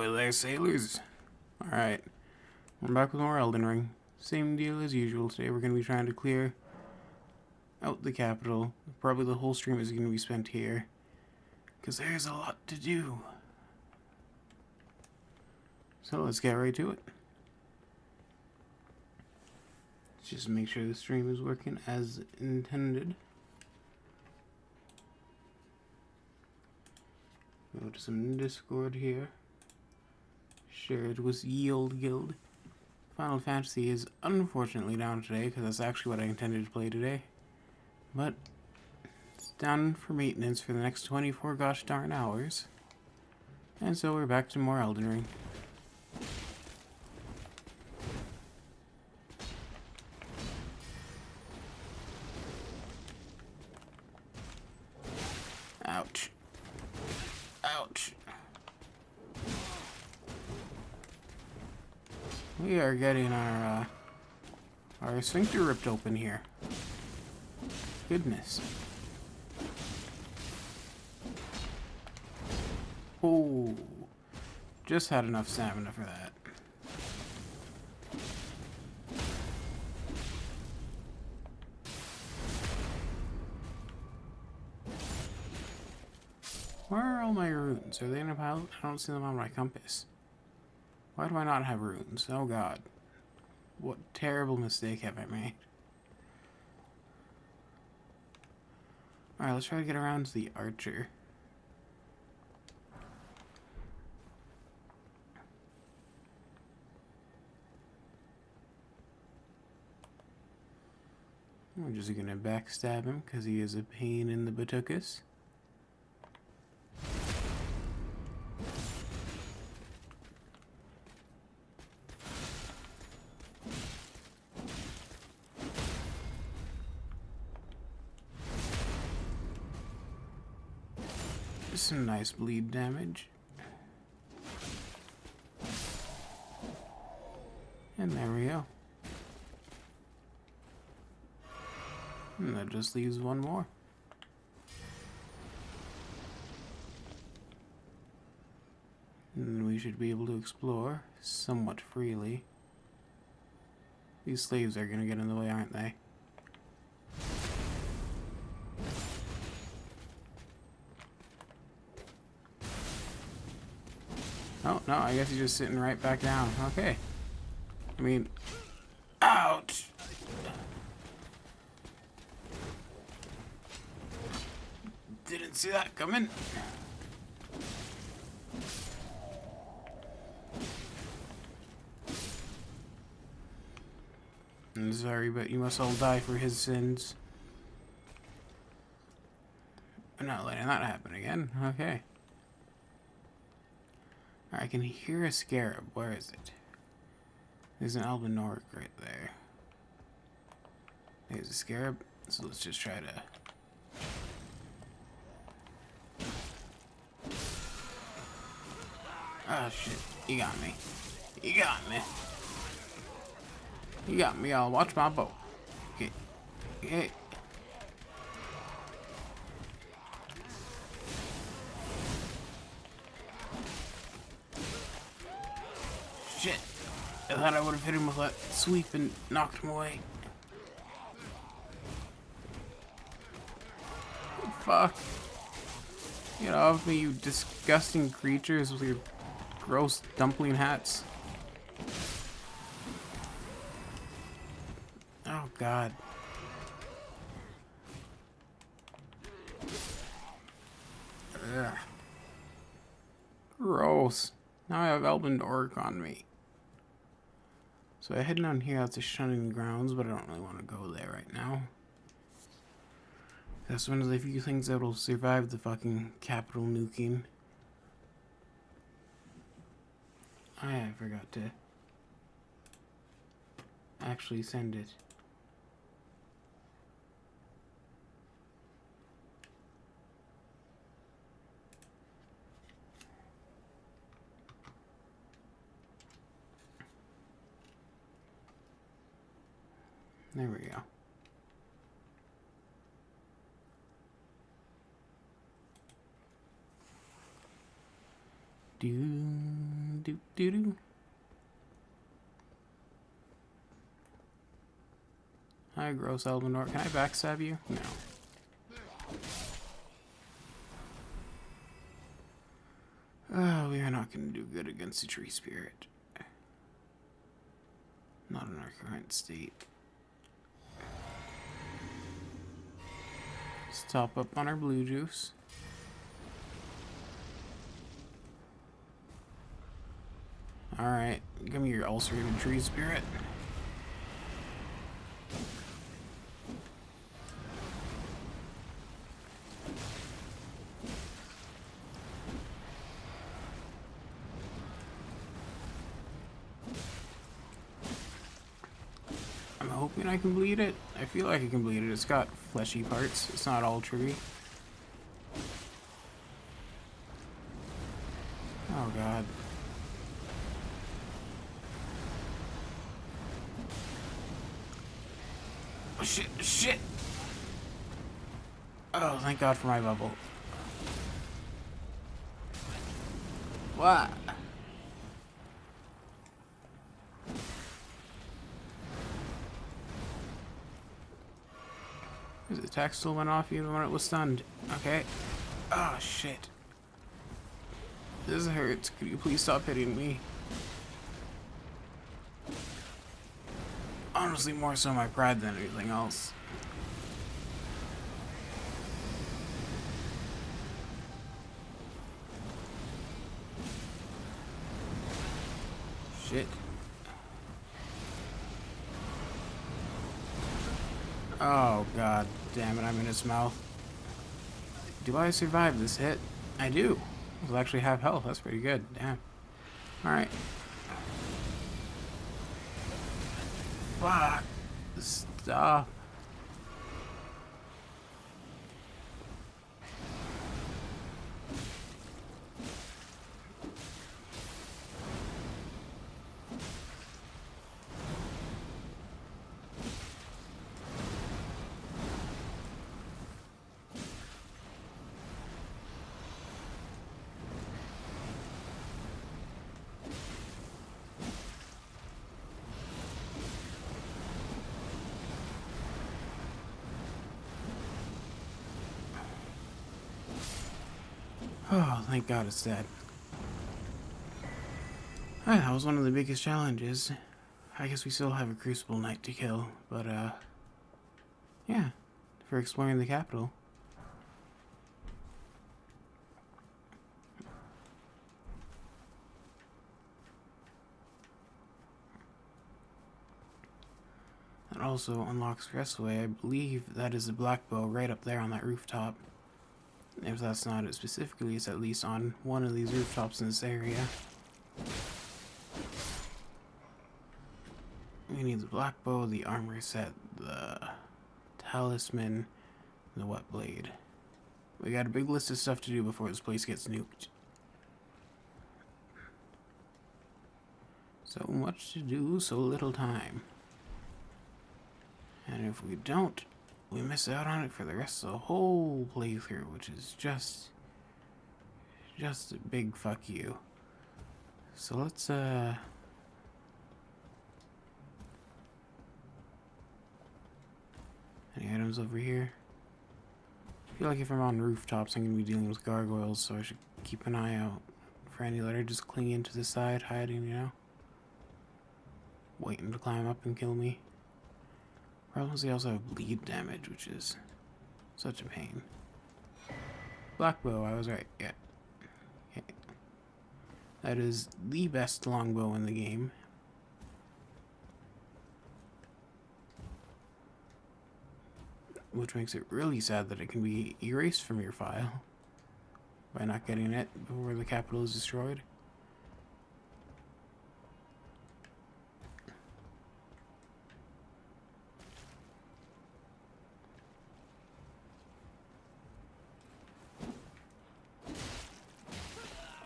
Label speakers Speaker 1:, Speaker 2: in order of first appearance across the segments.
Speaker 1: Ahoy there, sailors. Alright, we're back with more Elden Ring. Same deal as usual. Today we're going to be trying to clear out the capital. Probably the whole stream is going to be spent here, because there's a lot to do. So let's get right to it. Let's just make sure the stream is working as intended. Go to some Discord here. Share it with Yield Guild. Final Fantasy is unfortunately down today, because that's actually what I intended to play today. But it's down for maintenance for the next 24 gosh darn hours. And so we're back to more Elden Ring. Ouch. Ouch. We are getting our sphincter ripped open here. Goodness. Oh, just had enough stamina for that. Where are all my runes? Are they in a pile? I don't see them on my compass. Why do I not have runes? Oh god. What terrible mistake have I made? Alright, let's try to get around to the archer. We're just gonna backstab him because he is a pain in the buttuckus. Some nice bleed damage. And there we go. And that just leaves one more. And then we should be able to explore somewhat freely. These slaves are gonna get in the way, aren't they? Oh, no, I guess he's just sitting right back down. Okay. I mean, ouch! Didn't see that coming. I'm sorry, but you must all die for his sins. I'm not letting that happen again. Okay. I can hear a scarab. Where is it? There's an albinoric right there. There's a scarab. So let's just try to... Oh shit. You got me. You got me. You got me all. Watch my bow. Okay. Okay. Shit. I thought I would have hit him with that sweep and knocked him away. Fuck. Get off me, you disgusting creatures with your gross dumpling hats. Oh god. Ugh. Gross. Now I have Elbendork on me. So I head down here out to Shunning Grounds, but I don't really want to go there right now. That's one of the few things that will survive the fucking capital nuking. I forgot to actually send it. There we go. Do, do do do. Hi, gross Elbenor. Can I backstab you? No. Oh, we are not going to do good against the tree spirit. Not in our current state. Let's top up on our blue juice. Alright, give me your ulcerated tree spirit. I'm hoping I can bleed it. I feel like I can bleed it. It's got fleshy parts. It's not all tree. Oh god. Oh, shit, shit! Oh, thank god for my bubble. What? His attack still went off even when it was stunned. Okay. Oh, shit. This hurts. Could you please stop hitting me? Honestly, more so my pride than anything else. Shit. Oh, god damn it, I'm in its mouth. Do I survive this hit? I do. I'll actually have health. That's pretty good. Damn. Alright. Fuck. Stop. Oh, thank God it's dead. Alright, that was one of the biggest challenges. I guess we still have a Crucible Knight to kill, but, yeah, for exploring the capital. That also unlocks Restway. I believe that is a black bow right up there on that rooftop. If that's not it specifically, it's at least on one of these rooftops in this area. We need the black bow, the armor set, the talisman, and the wet blade. We got a big list of stuff to do before this place gets nuked. So much to do, so little time. And if we don't, we miss out on it for the rest of the whole playthrough, which is just a big fuck you. So let's, any items over here? I feel like if I'm on rooftops, I'm going to be dealing with gargoyles, so I should keep an eye out for any that are just clinging to the side, hiding, you know? Waiting to climb up and kill me. Problem is they also have bleed damage, which is such a pain. Black bow, I was right, yeah. Okay. That is the best longbow in the game. Which makes it really sad that it can be erased from your file by not getting it before the capital is destroyed.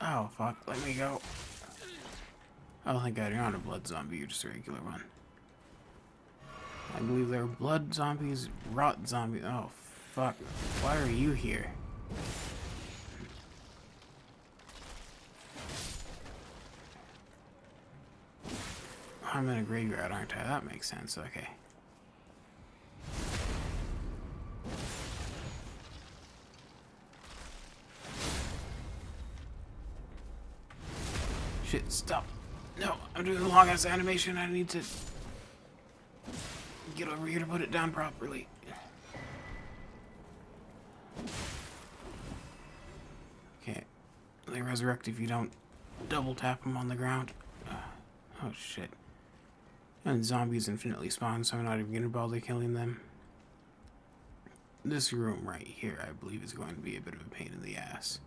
Speaker 1: Oh fuck, let me go. Oh thank god, you're not a blood zombie, you're just a regular one. I believe they're blood zombies, rot zombies. Oh fuck, why are you here? I'm in a graveyard, aren't I? That makes sense, okay. Shit, stop. No, I'm doing the long-ass animation. I need to get over here to put it down properly. Okay. They resurrect if you don't double tap them on the ground. Oh, shit. And zombies infinitely spawn, so I'm not even gonna bother killing them. This room right here, I believe, is going to be a bit of a pain in the ass.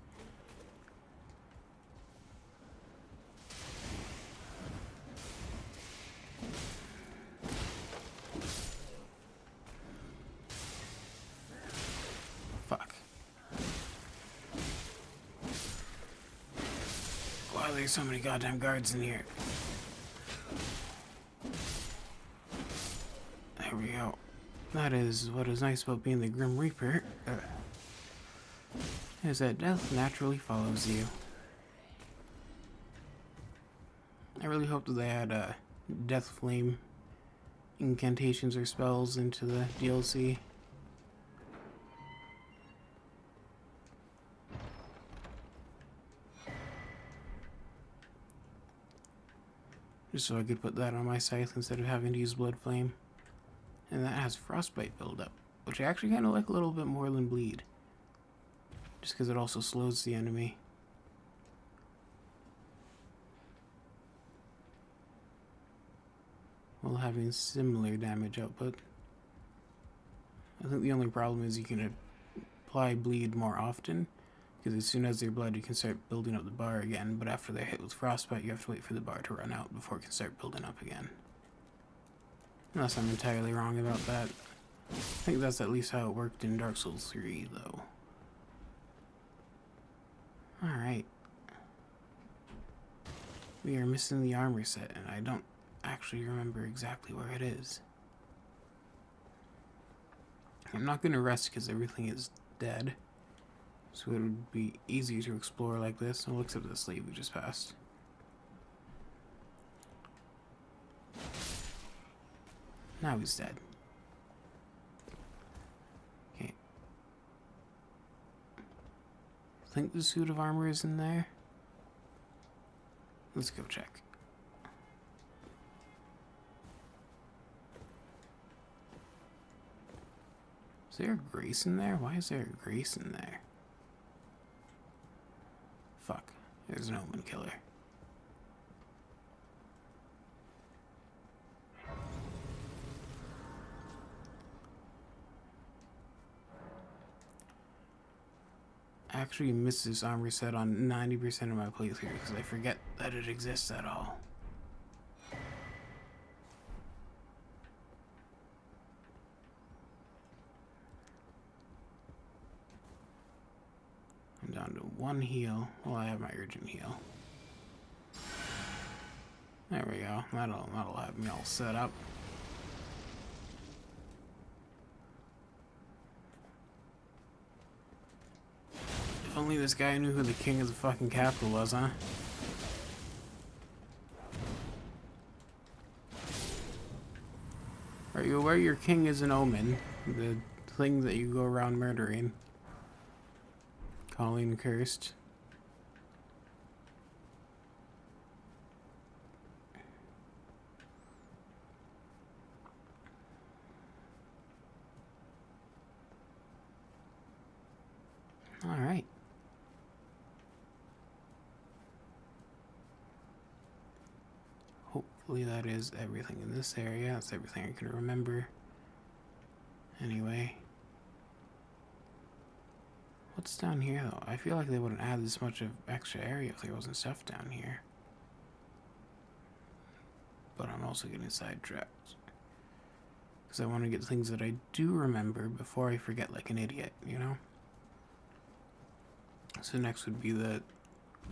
Speaker 1: Fuck. Why are there so many goddamn guards in here? There we go. That is what is nice about being the Grim Reaper. Is that death naturally follows you. I really hope that they had death flame incantations or spells into the DLC. Just so I could put that on my scythe instead of having to use blood flame. And that has frostbite buildup, which I actually kind of like a little bit more than bleed. Just because it also slows the enemy. While having similar damage output. I think the only problem is you can apply bleed more often, because as soon as they're blood you can start building up the bar again, but after they're hit with frostbite you have to wait for the bar to run out before it can start building up again. Unless I'm entirely wrong about that. I think that's at least how it worked in Dark Souls 3, though. Alright. We are missing the armor set, and I don't actually remember exactly where it is. I'm not going to rest because everything is dead. So it would be easy to explore like this. I'll look at the sleeve we just passed. Now he's dead. Okay. I think the suit of armor is in there. Let's go check. Is there a grace in there? Why is there a grace in there? Fuck. There's an omen killer. I actually miss this armor set on 90% of my playthrough because I forget that it exists at all. I'm down to one heal. Well, I have my urgent heal. There we go. That'll have me all set up. If only this guy knew who the king of the fucking capital was, huh? Are you aware your king is an omen? The thing that you go around murdering. Calling cursed. Alright. Hopefully that is everything in this area. That's everything I can remember. Anyway. What's down here, though? I feel like they wouldn't add this much of extra area if there wasn't stuff down here. But I'm also getting sidetracked. Because I want to get things that I do remember before I forget like an idiot, you know? So next would be the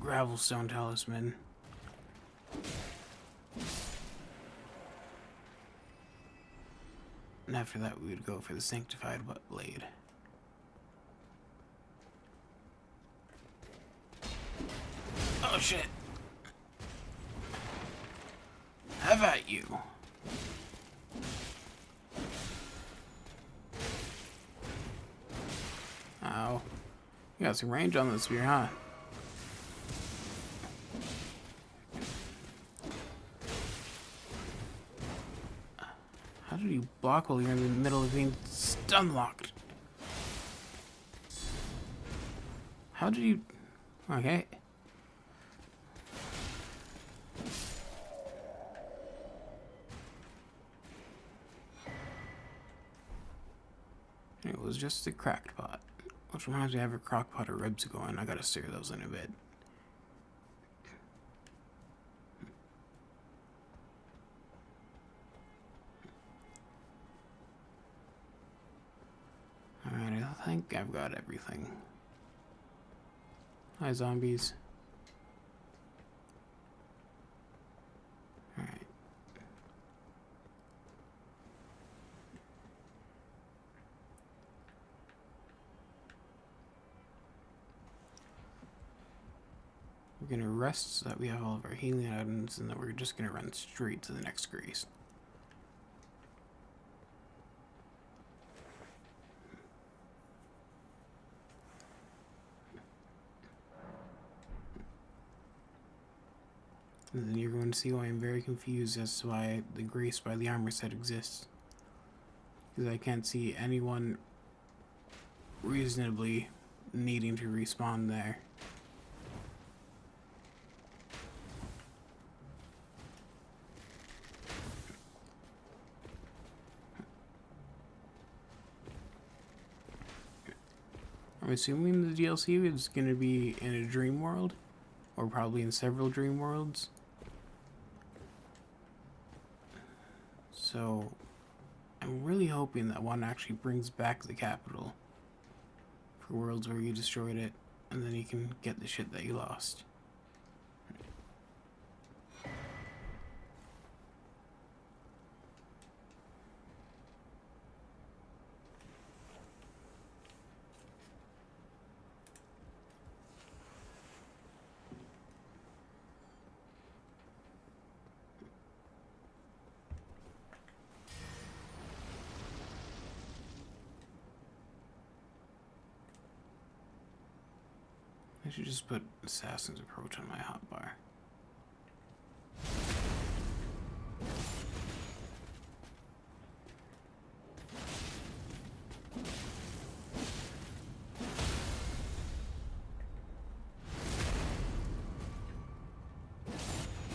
Speaker 1: Gravelstone Talisman. And after that we would go for the Sanctified Blade. Oh shit! Have Have at you. Ow. You got some range on this spear, huh? How did you block while you're in the middle of being stun locked? How did you... Okay. It was just a cracked pot. Which reminds me, I have a crock pot of ribs going. I gotta stir those in a bit. Alright, I think I've got everything. Hi, zombies. Alright. We're gonna rest so that we have all of our healing items, and then we're just gonna run straight to the next grace. And then you're going to see why I'm very confused as to why the grace by the armor set exists. Because I can't see anyone reasonably needing to respawn there. I'm assuming the DLC is going to be in a dream world, or probably in several dream worlds. So, I'm really hoping that one actually brings back the capital for worlds where you destroyed it, and then you can get the shit that you lost. I should just put Assassin's Approach on my hotbar.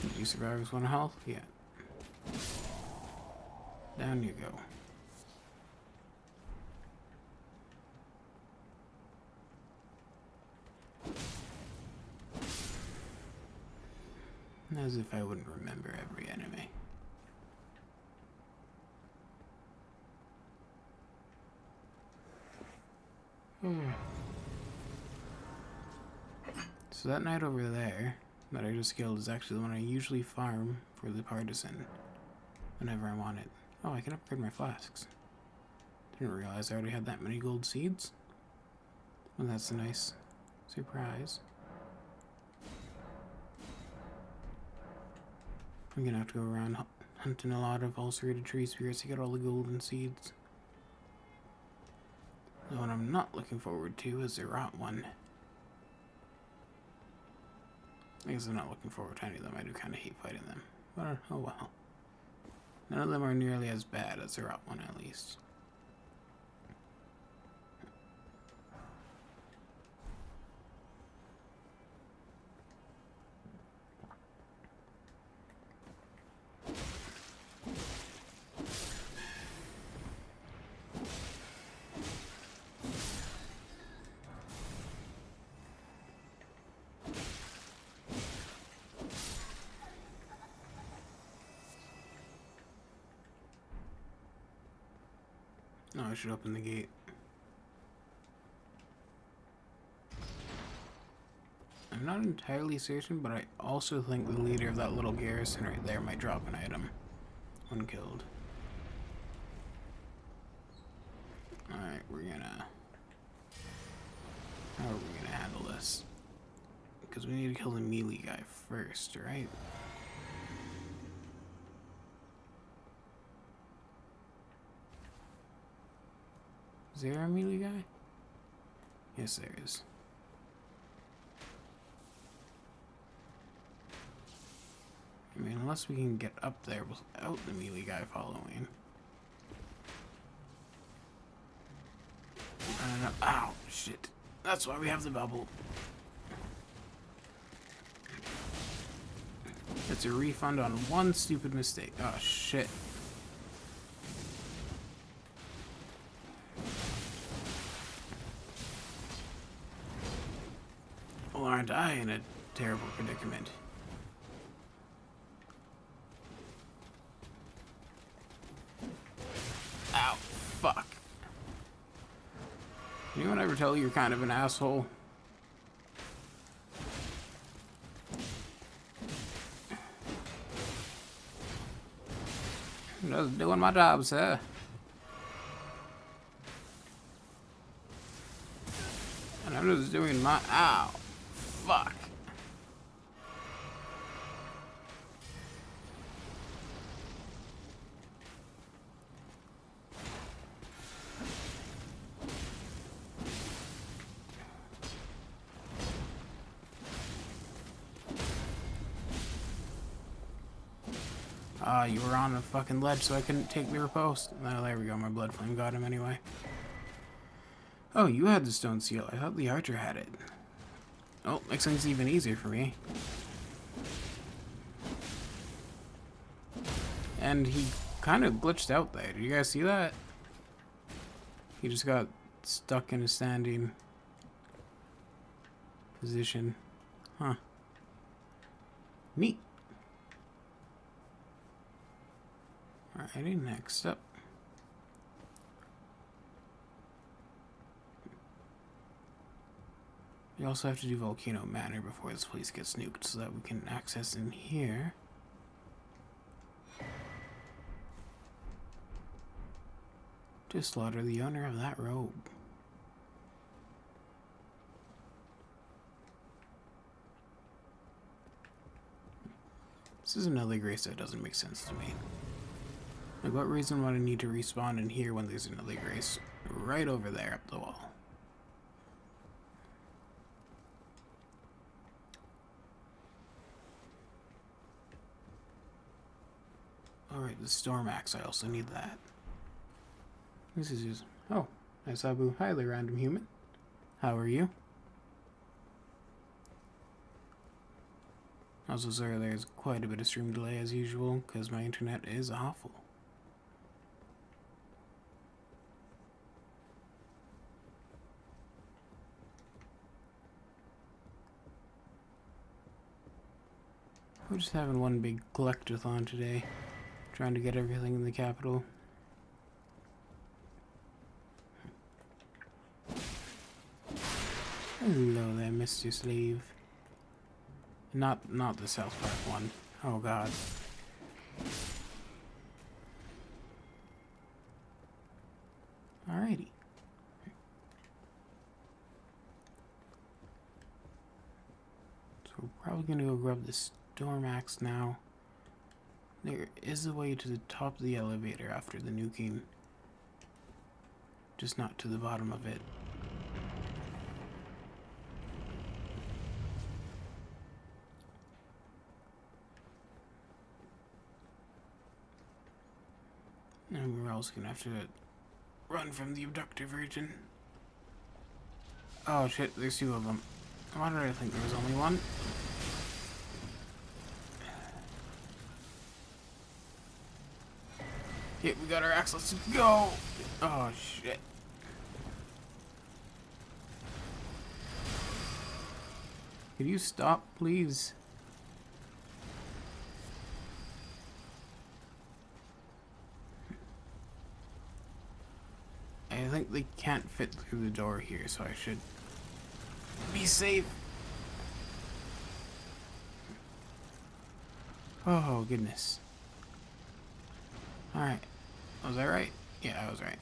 Speaker 1: Do you survive with 1 health? Yeah. Down you go. As if I wouldn't remember every enemy. So that knight over there that I just killed is actually the one I usually farm for the partisan whenever I want it. Oh, I can upgrade my flasks. Didn't realize I already had that many gold seeds. Well, that's a nice surprise. I'm gonna have to go around hunting a lot of ulcerated tree spirits to get all the golden seeds. The one I'm not looking forward to is the rot one. I guess I'm not looking forward to any of them. I do kind of hate fighting them. But, oh well. None of them are nearly as bad as the rot one, at least. No, I should open the gate. I'm not entirely certain, but I also think the leader of that little garrison right there might drop an item when killed. Alright, we're gonna... How are we gonna handle this? Because we need to kill the melee guy first, right? Is there a melee guy? Yes, there is. I mean, unless we can get up there without the melee guy following. I don't know. Ow, shit. That's why we have the bubble. It's a refund on one stupid mistake. Oh, shit. Well, aren't I in a terrible predicament? Ow, fuck. Anyone ever tell you you're kind of an asshole? Just doing my job, sir. And I'm just doing my... Ow. Fuck. Ah, you were on a fucking ledge, so I couldn't take the riposte. Oh, there we go. My blood flame got him anyway. Oh, you had the stone seal. I thought the archer had it. Oh, makes things even easier for me. And he kind of glitched out there. Did you guys see that? He just got stuck in a standing position. Huh. Neat. Alrighty, next up. We also have to do Volcano Manor before this place gets nuked so that we can access in here. To slaughter the owner of that robe. This is another grace that doesn't make sense to me. Like, what reason would I need to respawn in here when there's another grace right over there up the wall? Alright, the Storm Axe, I also need that. This is just... Oh, hi Sabu. Hi there, random human. How are you? Also, sorry, there's quite a bit of stream delay as usual, because my internet is awful. We're just having one big collectathon today, trying to get everything in the capital. Hello there, Mr. Slave. Not the South Park one. Oh god. Alrighty. So we're probably gonna go grab the Storm Axe now. There is a way to the top of the elevator after the nuking. Just not to the bottom of it. And we're also gonna have to run from the abductor virgin. Oh shit, there's two of them. Why did I think there was only one? Yeah, we got our axe, let's go! Oh shit. Could you stop, please? I think they can't fit through the door here, so I should be safe. Oh, goodness. Alright. Was I right? Yeah, I was right.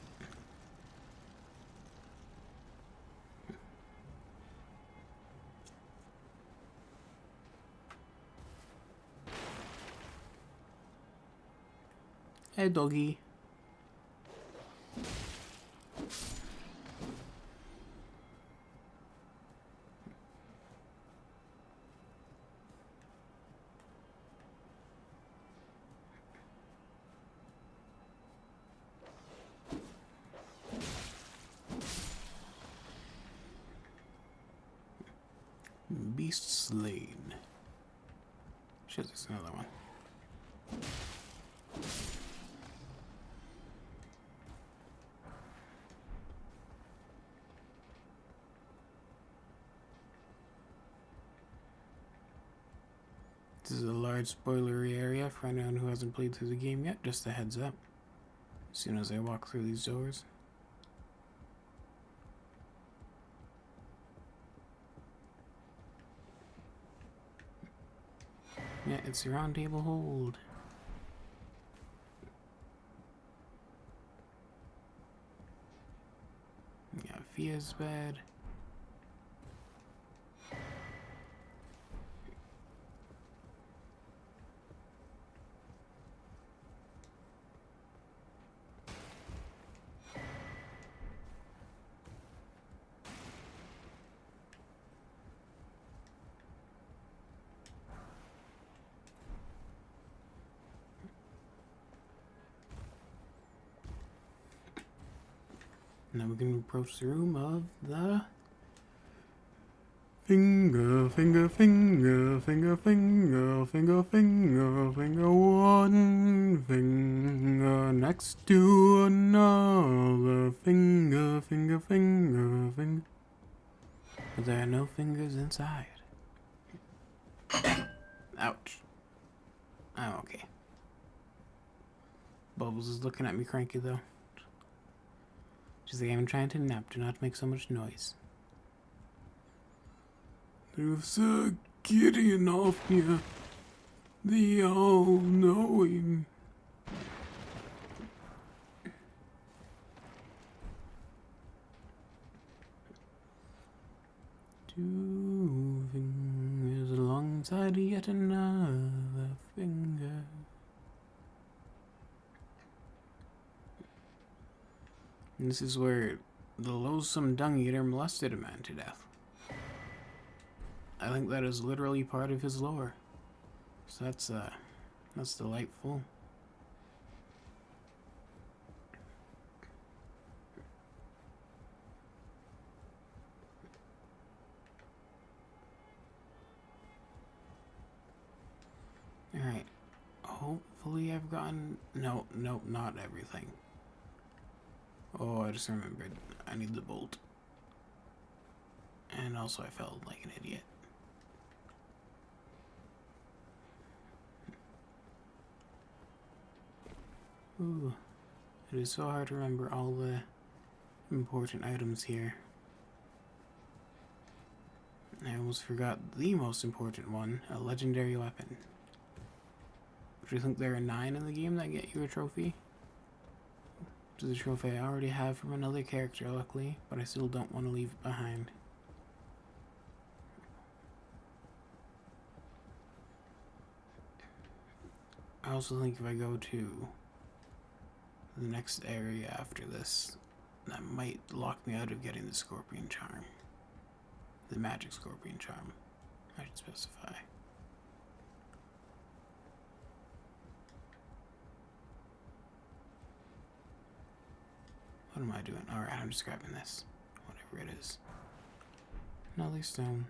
Speaker 1: Hey, doggy. Beast slain. Shit, there's another one. This is a large spoilery area for anyone who hasn't played through the game yet, just a heads up. As soon as I walk through these doors. Yeah, it's the round table hold. Yeah, Fia's bed. Now we can approach the room of the finger, finger, finger, finger, finger, finger, finger, finger, one finger next to another finger, finger, finger, finger. But there are no fingers inside. Ouch. I'm okay. Bubbles is looking at me cranky though. She's like, I'm trying to nap, do not make so much noise. There's Sir Gideon off near the all-knowing. Two fingers alongside yet another finger. And this is where the loathsome dung eater molested a man to death. I think that is literally part of his lore. So that's delightful. Alright. Hopefully I've gotten... No, not everything. Oh, I just remembered. I need the bolt. And also I felt like an idiot. Ooh. It is so hard to remember all the important items here. I almost forgot the most important one, a legendary weapon. Do you think there are 9 in the game that get you a trophy? Which is a trophy I already have from another character, luckily, but I still don't want to leave it behind. I also think if I go to the next area after this, that might lock me out of getting the Scorpion Charm. The Magic Scorpion Charm, I should specify. What am I doing? Alright, I'm just grabbing this. Whatever it is. Another stone.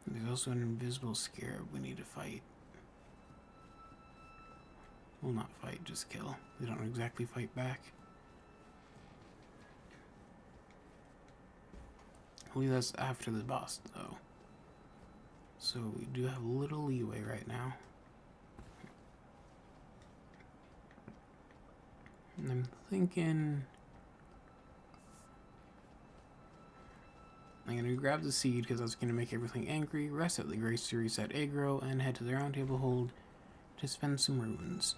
Speaker 1: There's also an invisible scarab we need to fight. Well, not fight, just kill. They don't exactly fight back. I believe that's after the boss, though. So we do have a little leeway right now. And I'm thinking... I'm going to grab the seed because that's going to make everything angry, rest at the grace to reset aggro, and head to the round table hold to spend some runes.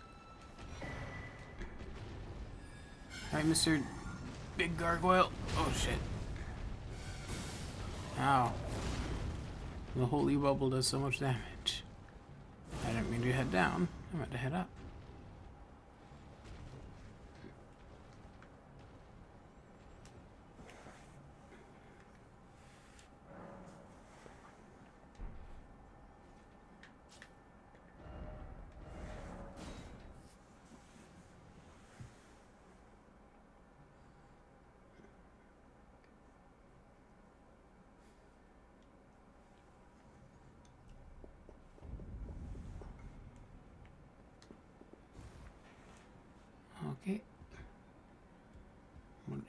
Speaker 1: Alright, Mr. Big Gargoyle. Oh shit. Ow. The holy bubble does so much damage. I didn't mean to head down. I meant to head up.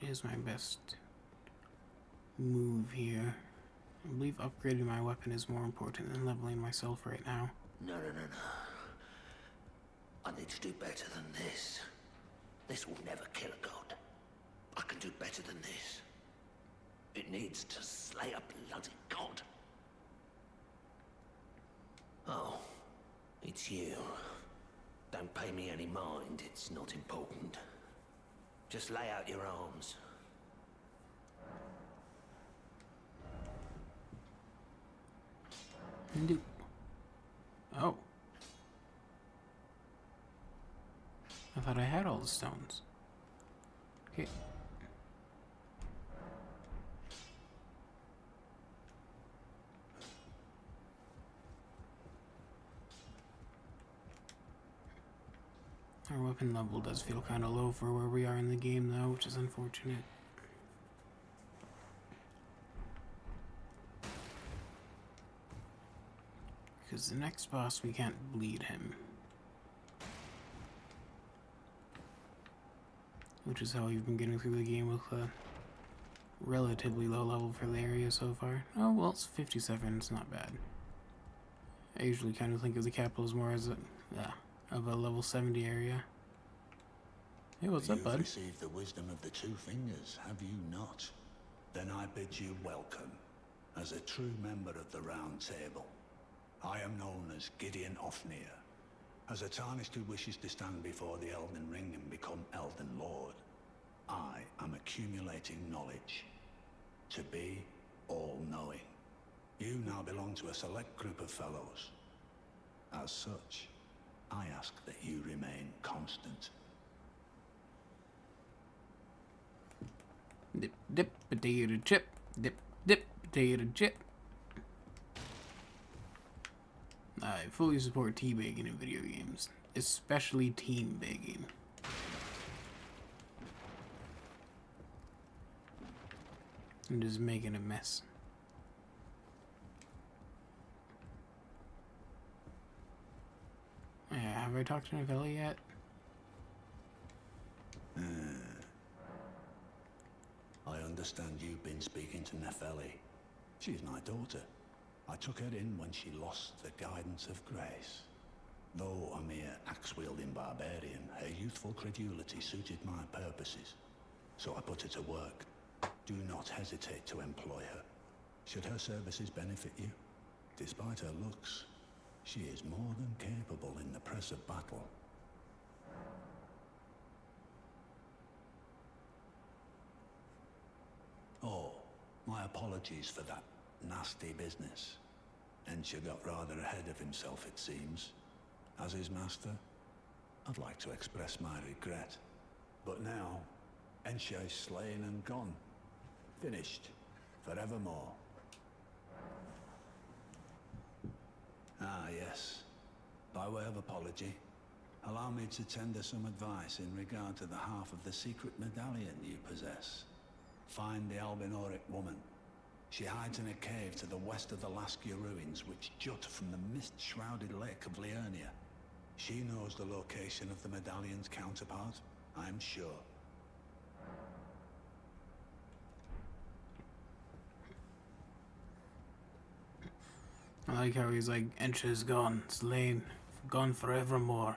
Speaker 1: is my best move here? I believe upgrading my weapon is more important than leveling myself right now.
Speaker 2: No. I need to do better than this. This will never kill a god. I can do better than this. It needs to slay a bloody god. Oh, it's you. Don't pay me any mind, it's not important. Just lay out your arms.
Speaker 1: Nope. Oh. I thought I had all the stones. Okay. Our weapon level does feel kind of low for where we are in the game though, which is unfortunate. Because the next boss, we can't bleed him. Which is how we've been getting through the game with a relatively low level for the area so far. Oh, well, it's 57, it's not bad. I usually kind of think of the capital as more as of a level 70 area. Hey, what's up, bud?
Speaker 3: You've received the wisdom of the two fingers, have you not? Then I bid you welcome, as a true member of the Round Table. I am known as Gideon Ofnir. As a Tarnished who wishes to stand before the Elden Ring and become Elden Lord, I am accumulating knowledge. To be all-knowing. You now belong to a select group of fellows. As such, I ask that you remain constant.
Speaker 1: Dip, dip, potato chip. Dip, dip, potato chip. I fully support teabagging in video games, especially team bagging. I'm just making a mess. Have I talked to Novella yet?
Speaker 3: I understand you've been speaking to Nepheli. She's my daughter. I took her in when she lost the guidance of grace. Though a mere axe-wielding barbarian, her youthful credulity suited my purposes. So I put her to work. Do not hesitate to employ her. Should her services benefit you? Despite her looks, she is more than capable in the press of battle. Oh, my apologies for that nasty business. Ensha got rather ahead of himself, it seems. As his master, I'd like to express my regret. But now, Ensha is slain and gone. Finished. Forevermore. Ah, yes. By way of apology, allow me to tender some advice in regard to the half of the secret medallion you possess. Find the Albinoric woman. She hides in a cave to the west of the Laskia ruins, which jut from the mist-shrouded lake of Liurnia. She knows the location of the medallion's counterpart, I'm sure.
Speaker 1: I like how he's like, Ensha's gone, slain, gone forevermore.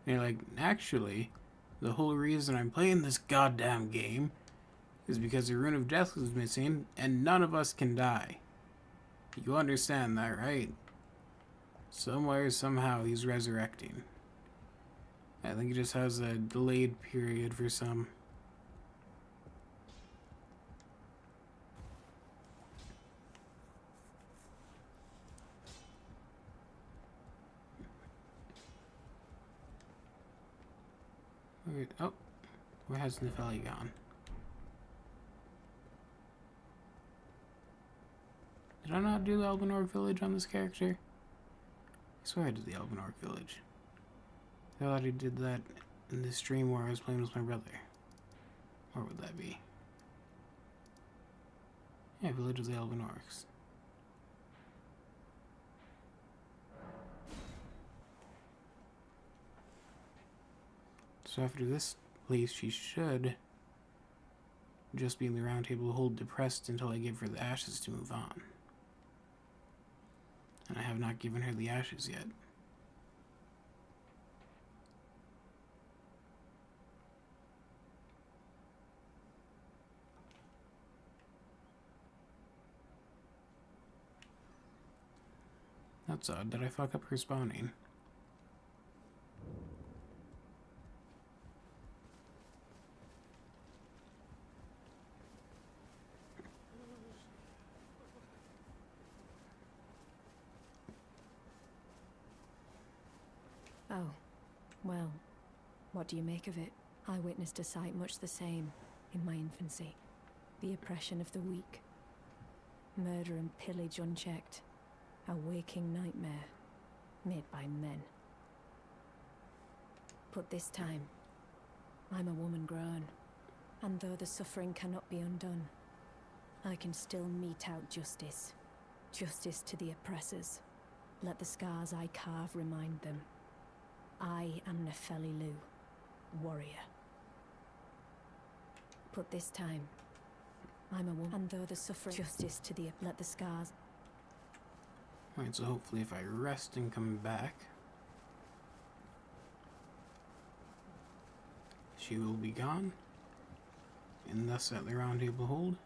Speaker 1: And you're like, actually, the whole reason I'm playing this goddamn game is because the Rune of Death is missing, and none of us can die. You understand that, right? Somewhere, somehow, he's resurrecting. I think he just has a delayed period for some. Wait, oh, where has Nepheli gone? Did I not do the Albinor Village on this character? I swear I did the Albinor Village. I thought I did that in the stream where I was playing with my brother. Where would that be? Yeah, Village of the Albinorics. So after this place, she should Just be in the round table hold depressed until I give her the ashes to move on. And I have not given her the ashes yet. That's odd. Did I fuck up her spawning?
Speaker 4: Oh, well, what do you make of it? I witnessed a sight much the same in my infancy. The oppression of the weak. Murder and pillage unchecked. A waking nightmare made by men. But this time, I'm a woman grown. And though the suffering cannot be undone, I can still mete out justice. Justice to the oppressors. Let the scars I carve remind them. I am Nefeli Lu, warrior. But this time, I'm a woman. And though the suffering, justice to the let the scars.
Speaker 1: Alright, so hopefully if I rest and come back, she will be gone. And thus at the round table hold.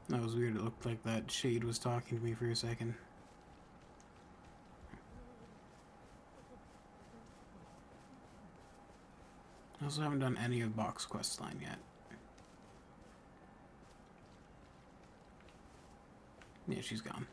Speaker 1: That was weird. It looked like that shade was talking to me for a second. I also haven't done any of Box Quest line yet. Yeah, she's gone.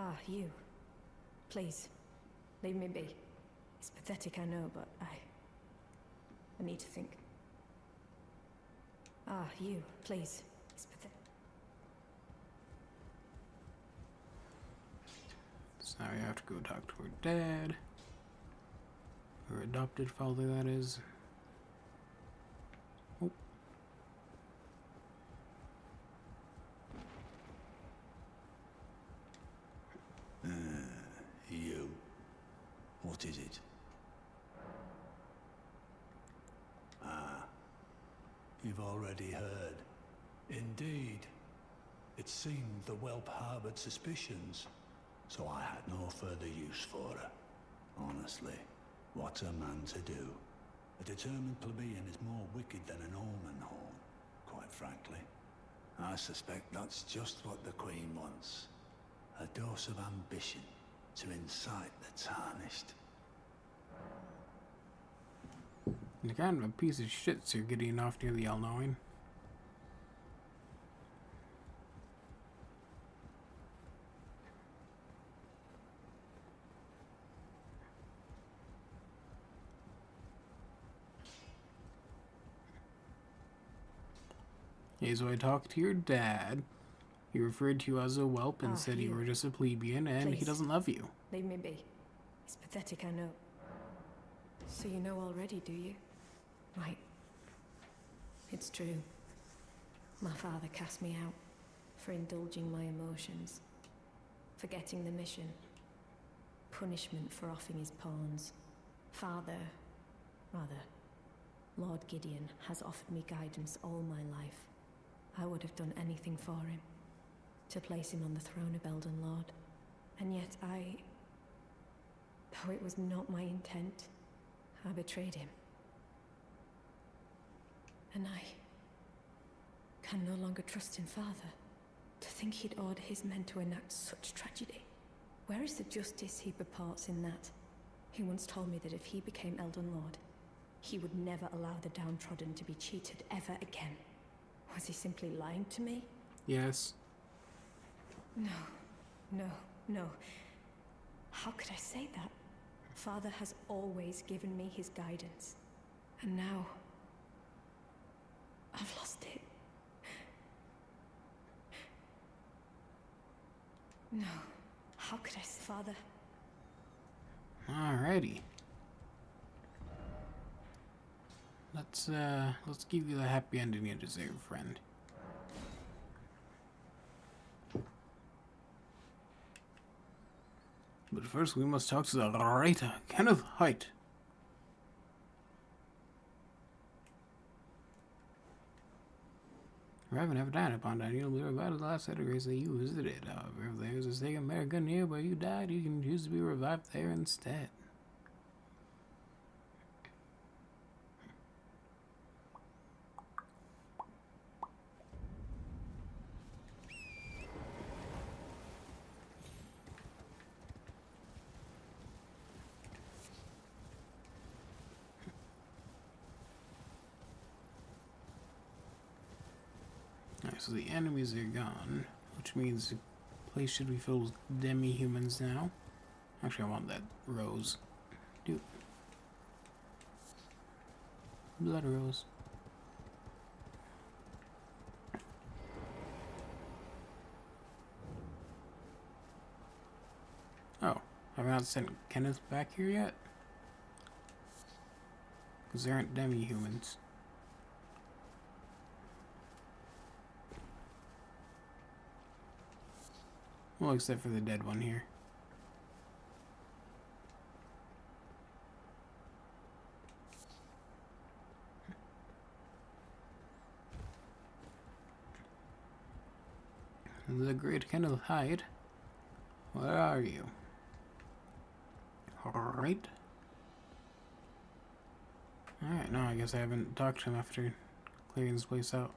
Speaker 4: Ah, you. Please, leave me be. It's pathetic, I know, but I need to think. Ah, you. Please. It's pathetic.
Speaker 1: So now we have to go talk to her dad. Her adopted father, that is. Oh.
Speaker 3: You. What is it? Ah. You've already heard. Indeed. It seemed the whelp harbored suspicions, so I had no further use for her. Honestly, what a man to do. A determined plebeian is more wicked than an omen horn, quite frankly. I suspect that's just what the Queen wants. A dose of ambition to incite the tarnished.
Speaker 1: You're kind of a piece of shit, Sir Gideon off near the all-knowing. Yeah, so I talked to your dad. He referred to you as a whelp and said you were just a plebeian and he doesn't love you.
Speaker 4: Leave me be. It's pathetic, I know. So you know already, do you? Right. It's true. My father cast me out for indulging my emotions, forgetting the mission, punishment for offing his pawns. Lord Gideon has offered me guidance all my life. I would have done anything for him, to place him on the throne of Elden Lord. And yet though it was not my intent, I betrayed him. And I can no longer trust in Father. To think he'd order his men to enact such tragedy. Where is the justice he purports in that? He once told me that if he became Elden Lord, he would never allow the downtrodden to be cheated ever again. Was he simply lying to me?
Speaker 1: Yes.
Speaker 4: No. No, no. How could I say that? Father has always given me his guidance. And now... I've lost it. No. How could I say... Father...
Speaker 1: Alrighty. Let's give you the happy ending you deserve, friend. But first we must talk to the writer, Kenneth Haight. Arriving never died upon that. You'll be revived at the last set of grace that you visited. However, if there is a stake in America near where you died, you can choose to be revived there instead. Alright, so the enemies are gone, which means the place should be filled with demi-humans now. Actually, I want that rose. Dude. Blood rose. Oh, have I not sent Kenneth back here yet? Because there aren't demi-humans. Well, except for the dead one here. The great Kenneth Hyde. Where are you? Alright. Alright, no, I guess I haven't talked to him after clearing this place out.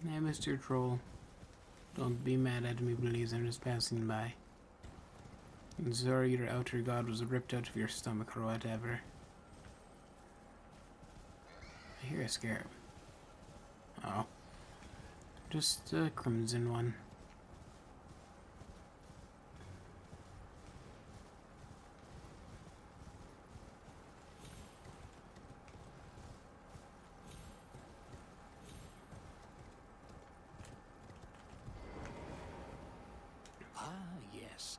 Speaker 1: Hey, Mr. Troll. Don't be mad at me, please. I'm just passing by. I'm sorry your outer god was ripped out of your stomach or whatever. I hear a scarab. Oh. Just a crimson one.
Speaker 3: Yes.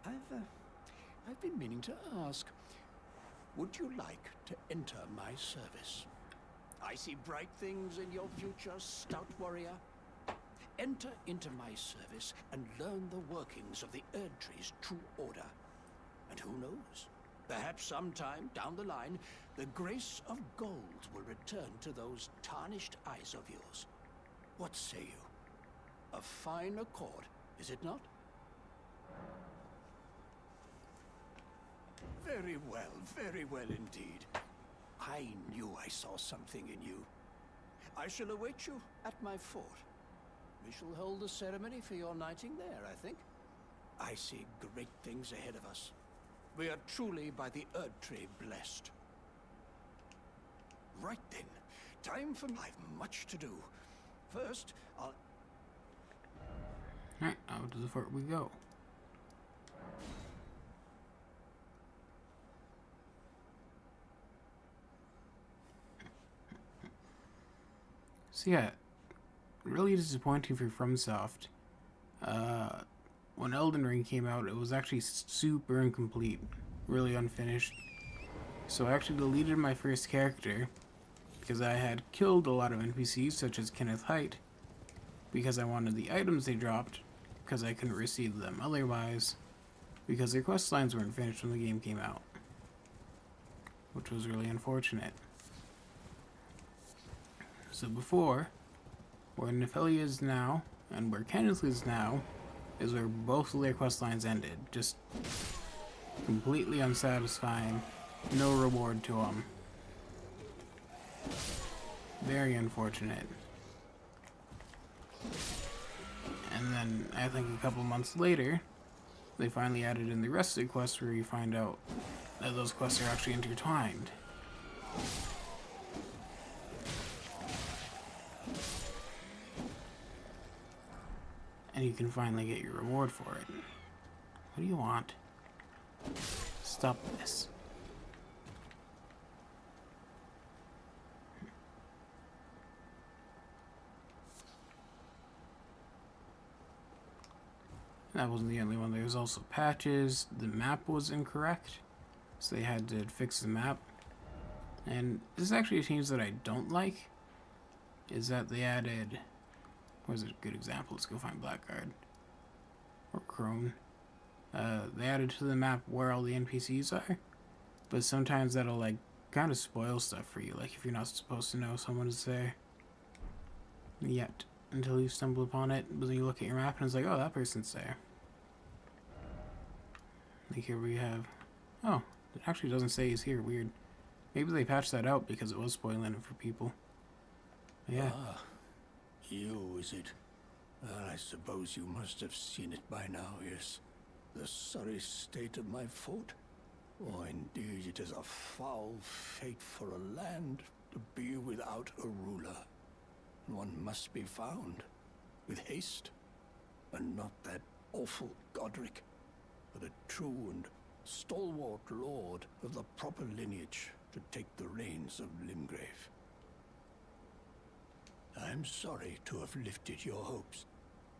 Speaker 3: I've been meaning to ask. Would you like to enter my service? I see bright things in your future, stout warrior. Enter into my service and learn the workings of the Erdtree's true order. And who knows? Perhaps sometime down the line, the grace of gold will return to those tarnished eyes of yours. What say you? A fine accord, is it not? Very well indeed. I knew I saw something in you. I shall await you at my fort. We shall hold a ceremony for your knighting there, I think. I see great things ahead of us. We are truly by the Erdtree blessed. Right then, time for me. I've much to do. First, I'll...
Speaker 1: Alright, out to the fort we go. So yeah, really disappointing for FromSoft. When Elden Ring came out, it was actually super incomplete, really unfinished. So I actually deleted my first character because I had killed a lot of NPCs such as Kenneth Haight because I wanted the items they dropped because I couldn't receive them otherwise because their quest lines weren't finished when the game came out, which was really unfortunate. So before, where Nephilia is now, and where Kenneth is now, is where both of their quest lines ended. Just completely unsatisfying. No reward to them. Very unfortunate. And then, I think a couple months later, they finally added in the rest of the quests where you find out that those quests are actually intertwined. And you can finally get your reward for it. What do you want? Stop this. That wasn't the only one. There was also patches. The map was incorrect, so they had to fix the map. And this is actually a change that I don't like, is that they added... Where's a good example? Let's go find Blackguard. Or Crone. They added to the map where all the NPCs are, but sometimes that'll, like, kind of spoil stuff for you, like if you're not supposed to know someone is there yet, until you stumble upon it. But then you look at your map and it's like, oh, that person's there. Like here we have... Oh, it actually doesn't say he's here. Weird. Maybe they patched that out because it was spoiling it for people. But yeah.
Speaker 3: Ah, you, is it? I suppose you must have seen it by now, yes. The sorry state of my fort. Oh, indeed, it is a foul fate for a land to be without a ruler. One must be found, with haste, and not that awful Godric, but a true and stalwart lord of the proper lineage to take the reins of Limgrave. I'm sorry to have lifted your hopes,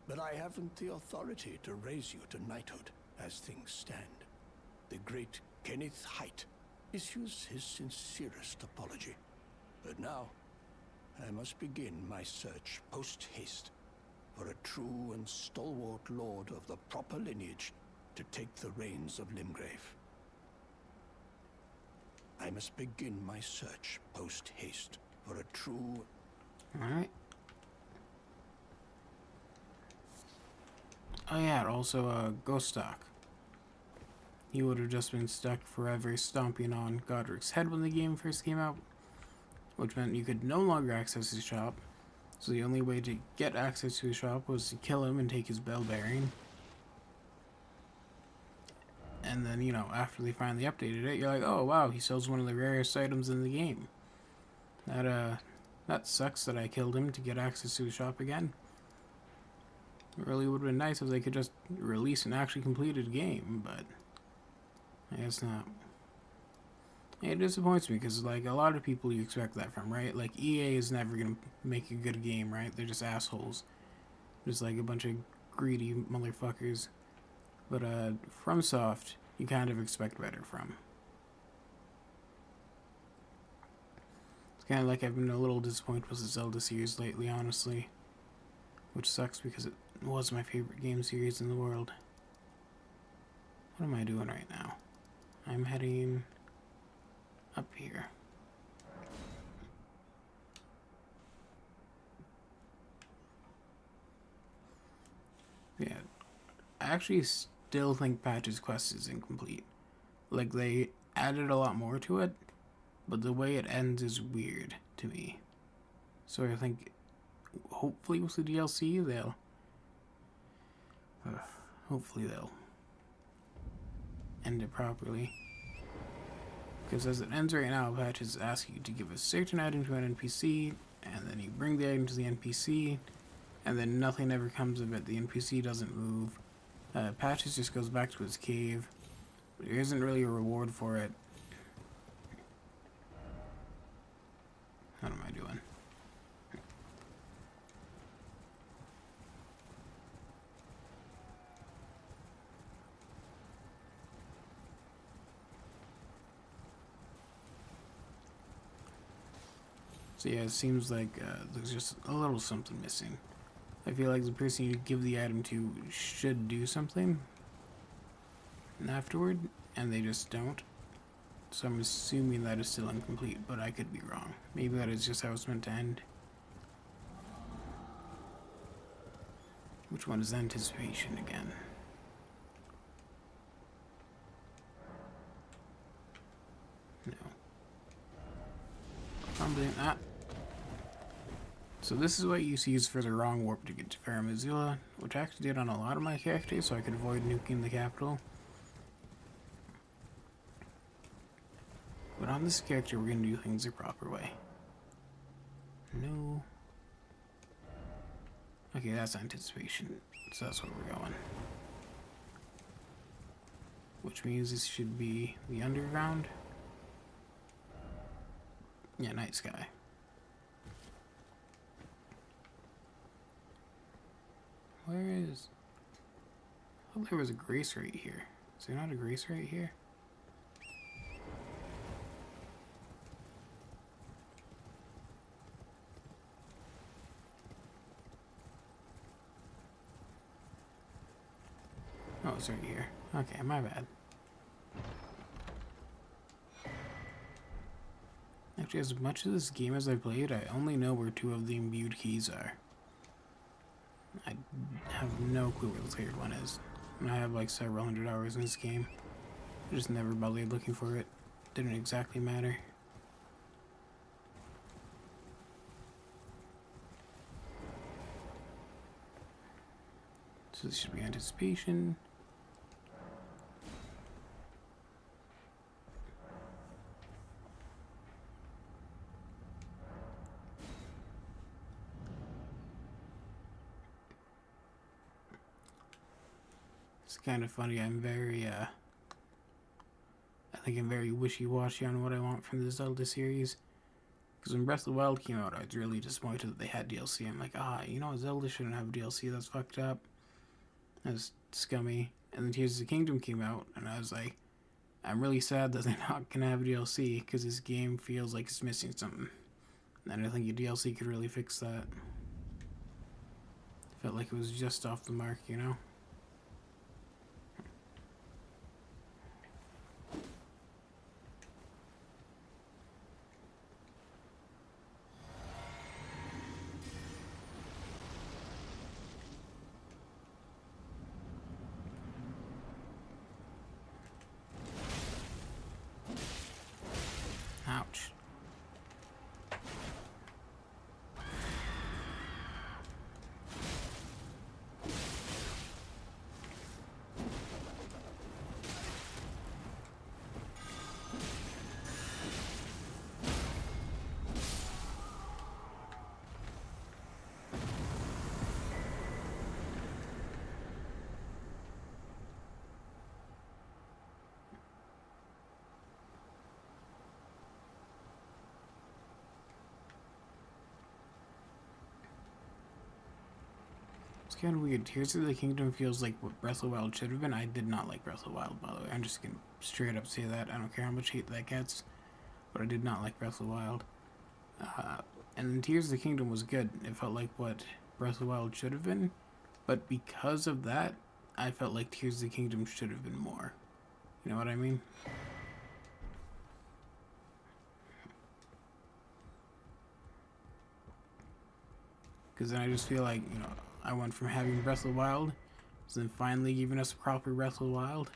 Speaker 3: but I haven't the authority to raise you to knighthood as things stand. The great Kenneth Height issues his sincerest apology. But now, I must begin my search post-haste for a true and stalwart lord of the proper lineage to take the reins of Limgrave. I must begin my search post-haste for a true...
Speaker 1: Alright. Oh yeah, also Ghost Stock. He would have just been stuck forever stomping on Godric's head when the game first came out, which meant you could no longer access his shop. So the only way to get access to his shop was to kill him and take his bell bearing. And then, you know, after they finally updated it, you're like, oh wow, he sells one of the rarest items in the game. That sucks that I killed him to get access to his shop again. It really would have been nice if they could just release an actually completed game, but I guess not. It disappoints me because, like, a lot of people you expect that from, right? Like, EA is never going to make a good game, right? They're just assholes. Just like a bunch of greedy motherfuckers. But, FromSoft, you kind of expect better from. It's kind of like I've been a little disappointed with the Zelda series lately, honestly. Which sucks because it was my favorite game series in the world. What am I doing right now? I'm heading up here. Yeah, I actually still think Patch's quest is incomplete. Like, they added a lot more to it, but the way it ends is weird to me. So I think, hopefully with the DLC, hopefully they'll end it properly. Because as it ends right now, patches ask you to give a certain item to an NPC, and then you bring the item to the NPC, and then nothing ever comes of it. The NPC doesn't move. Patches just goes back to his cave. There isn't really a reward for it. What am I doing? So yeah, it seems like there's just a little something missing. I feel like the person you give the item to should do something afterward, and they just don't. So I'm assuming that is still incomplete, but I could be wrong. Maybe that is just how it's meant to end. Which one is anticipation again? No. Fumbling. Ah. So this is what you use for the wrong warp to get to Farum Azula, which I actually did on a lot of my characters so I could avoid nuking the capital. But on this character, we're going to do things the proper way. No. Okay, that's anticipation. So that's where we're going. Which means this should be the underground. Yeah, night sky. Where is... I thought there was a grace right here. Is there not a grace right here? Oh, it's right here. Okay, my bad. Actually, as much of this game as I played, I only know where 2 of the imbued keys are. I have no clue where the third one is. And I have like several hundred hours in this game. I just never bothered looking for it. Didn't exactly matter. So this should be anticipation. It's kind of funny. I'm very, I think I'm very wishy-washy on what I want from the Zelda series. Because when Breath of the Wild came out, I was really disappointed that they had DLC. I'm like, you know, Zelda shouldn't have DLC. That's fucked up. That's scummy. And then Tears of the Kingdom came out, and I was like, I'm really sad that they're not gonna have DLC, because this game feels like it's missing something. And I think a DLC could really fix that. Felt like it was just off the mark, you know? Ouch. It's kind of weird. Tears of the Kingdom feels like what Breath of the Wild should have been. I did not like Breath of the Wild, by the way. I'm just gonna straight up say that. I don't care how much hate that gets, but I did not like Breath of the Wild. And then Tears of the Kingdom was good. It felt like what Breath of the Wild should have been, but because of that, I felt like Tears of the Kingdom should have been more. You know what I mean? Because then I just feel like, you know, I went from having Breath of the Wild to then finally giving us a proper Breath of the Wild,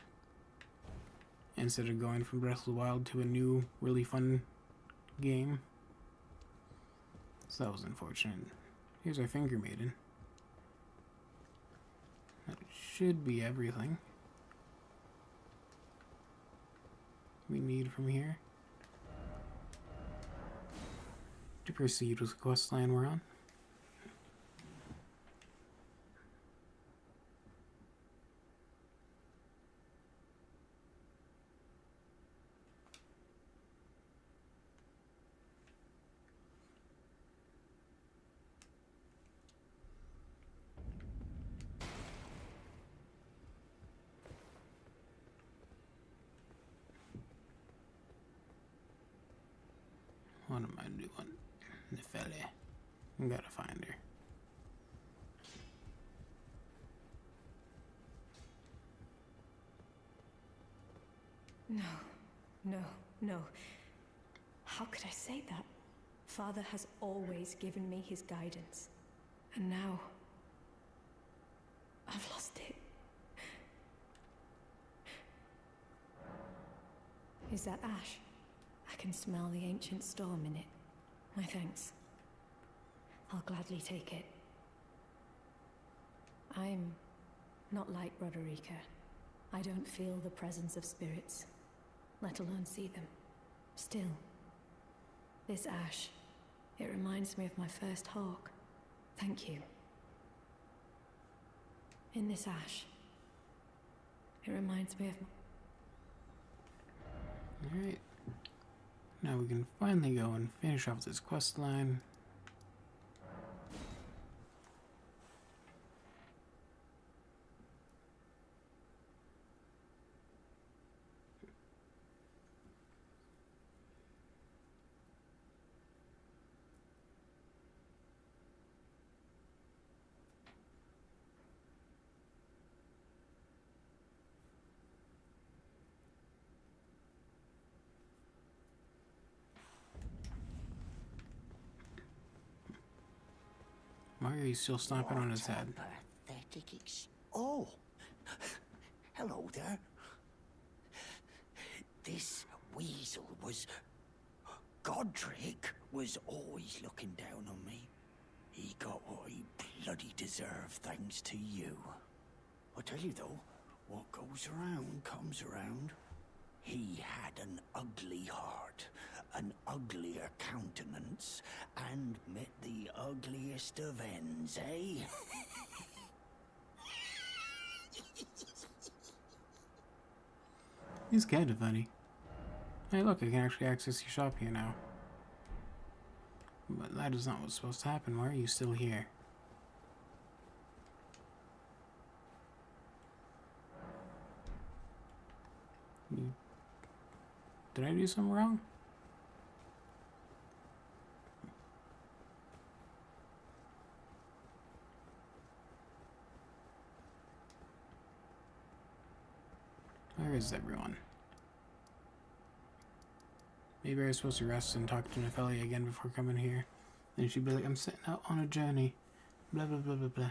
Speaker 1: instead of going from Breath of the Wild to a new, really fun game. So that was unfortunate. Here's our Finger Maiden. That should be everything we need from here to proceed with the quest line we're on. What am I doing? Nefeli. I gotta find her.
Speaker 4: No, no, no. How could I say that? Father has always given me his guidance. And now... I've lost it. Is that ash? I can smell the ancient storm in it. My thanks. I'll gladly take it. I'm not like Roderica. I don't feel the presence of spirits, let alone see them. Still, this ash, it reminds me of my first hawk. Thank you. In this ash, it reminds me of...
Speaker 1: Alright. Now we can finally go and finish off this quest line. Mario's still stomping on his head.
Speaker 2: Pathetic Oh! Hello there. This weasel was... Godric was always looking down on me. He got what he bloody deserved thanks to you. I tell you though, what goes around comes around. He had an ugly heart, an uglier countenance, and met the ugliest of ends, eh?
Speaker 1: He's kind of funny. Hey look, I can actually access your shop here now. But that is not what's supposed to happen. Why are you still here? Did I do something wrong? Where is everyone? Maybe I was supposed to rest and talk to Nefelia again before coming here. Then she'd be like, I'm setting out on a journey. Blah, blah, blah, blah, blah.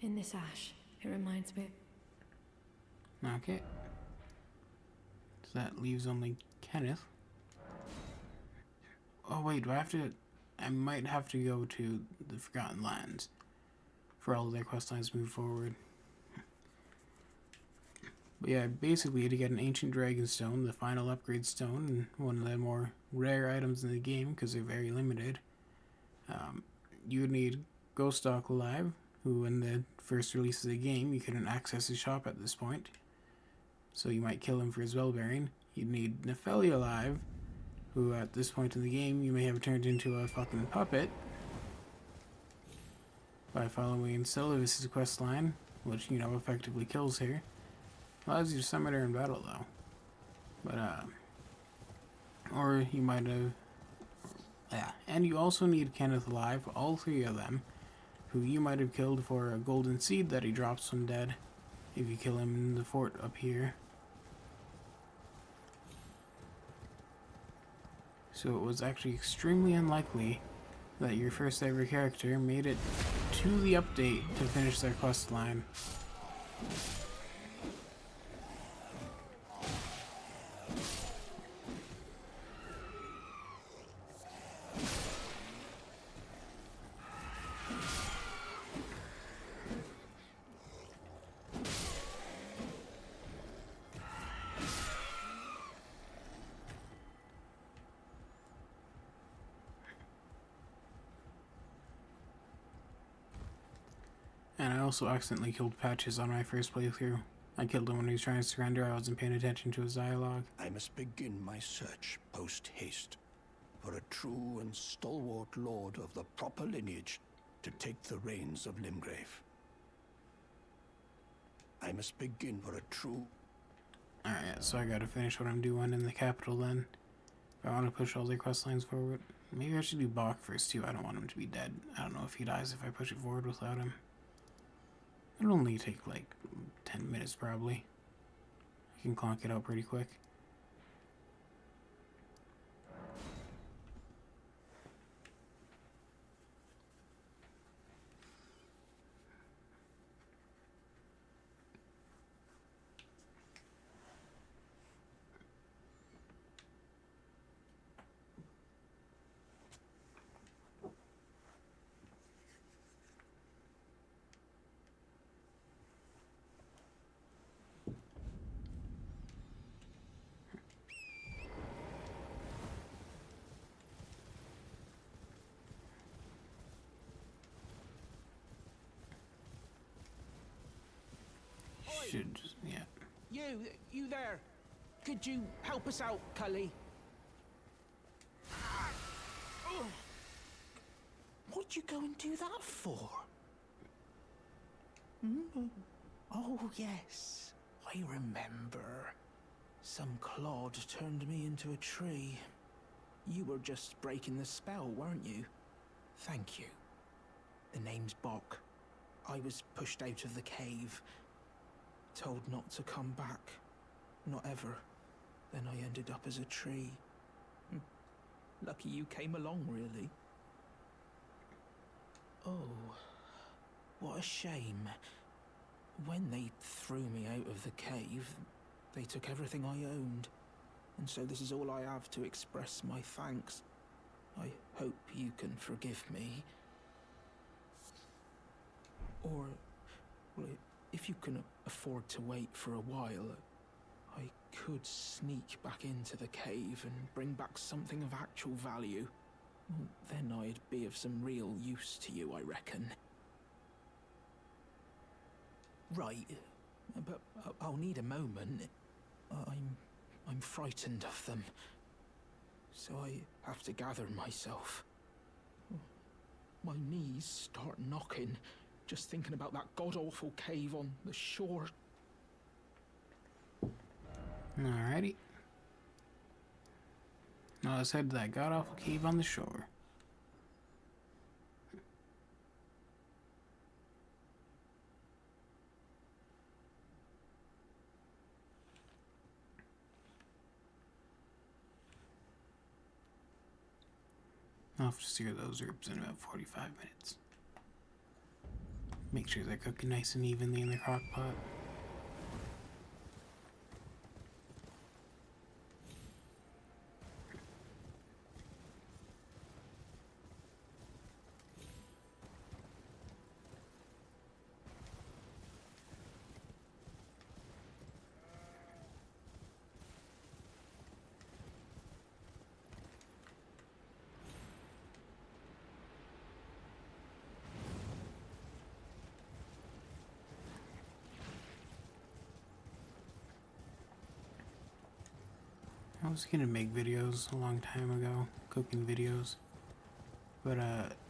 Speaker 4: In this ash, it reminds me...
Speaker 1: Okay. So that leaves only Kenneth. Oh wait, do I have to... I might have to go to the Forgotten Lands for all of their quest lines to move forward. But yeah, basically to get an Ancient Dragon Stone, the final upgrade stone, and one of the more rare items in the game because they're very limited, you would need Ghostdock alive, who in the first release of the game, you couldn't access his shop at this point. So you might kill him for his well-bearing. You'd need Nefelia alive, who at this point in the game, you may have turned into a fucking puppet by following Sylvis's quest line, which, you know, effectively kills her. Allows you to summon her in battle, though. But, or you might have... Yeah, and you also need Kenneth alive, all three of them, who you might have killed for a golden seed that he drops when dead, if you kill him in the fort up here. So it was actually extremely unlikely that your first ever character made it to the update to finish their quest line. And I also accidentally killed Patches on my first playthrough. I killed him when he was trying to surrender. I wasn't paying attention to his dialogue.
Speaker 3: I must begin my search post-haste for a true and stalwart lord of the proper lineage to take the reins of Limgrave.
Speaker 2: I must begin for a true...
Speaker 1: Alright, so I gotta finish what I'm doing in the capital then. If I want to push all the quest lines forward. Maybe I should do Bach first too. I don't want him to be dead. I don't know if he dies if I push it forward without him. It'll only take like 10 minutes probably. I can clonk it out pretty quick. Should just, yeah.
Speaker 5: You there. Could you help us out, Cully? What'd you go and do that for? Oh, yes. I remember. Some clod turned me into a tree. You were just breaking the spell, weren't you? Thank you. The name's Bok. I was pushed out of the cave. Told not to come back. Not ever. Then I ended up as a tree. Lucky you came along, really. Oh, what a shame. When they threw me out of the cave, they took everything I owned. And so this is all I have to express my thanks. I hope you can forgive me. Or, well, if you can afford to wait for a while, I could sneak back into the cave and bring back something of actual value. Then I'd be of some real use to you, I reckon. Right, but I'll need a moment. I'm frightened of them, so I have to gather myself. My knees start knocking, just thinking about that god-awful cave on the shore.
Speaker 1: Alrighty. Now let's head to that god-awful cave on the shore. I'll have to sear those herbs in about 45 minutes. Make sure they're cooking nice and evenly in the crock pot. I was gonna make videos a long time ago, cooking videos, but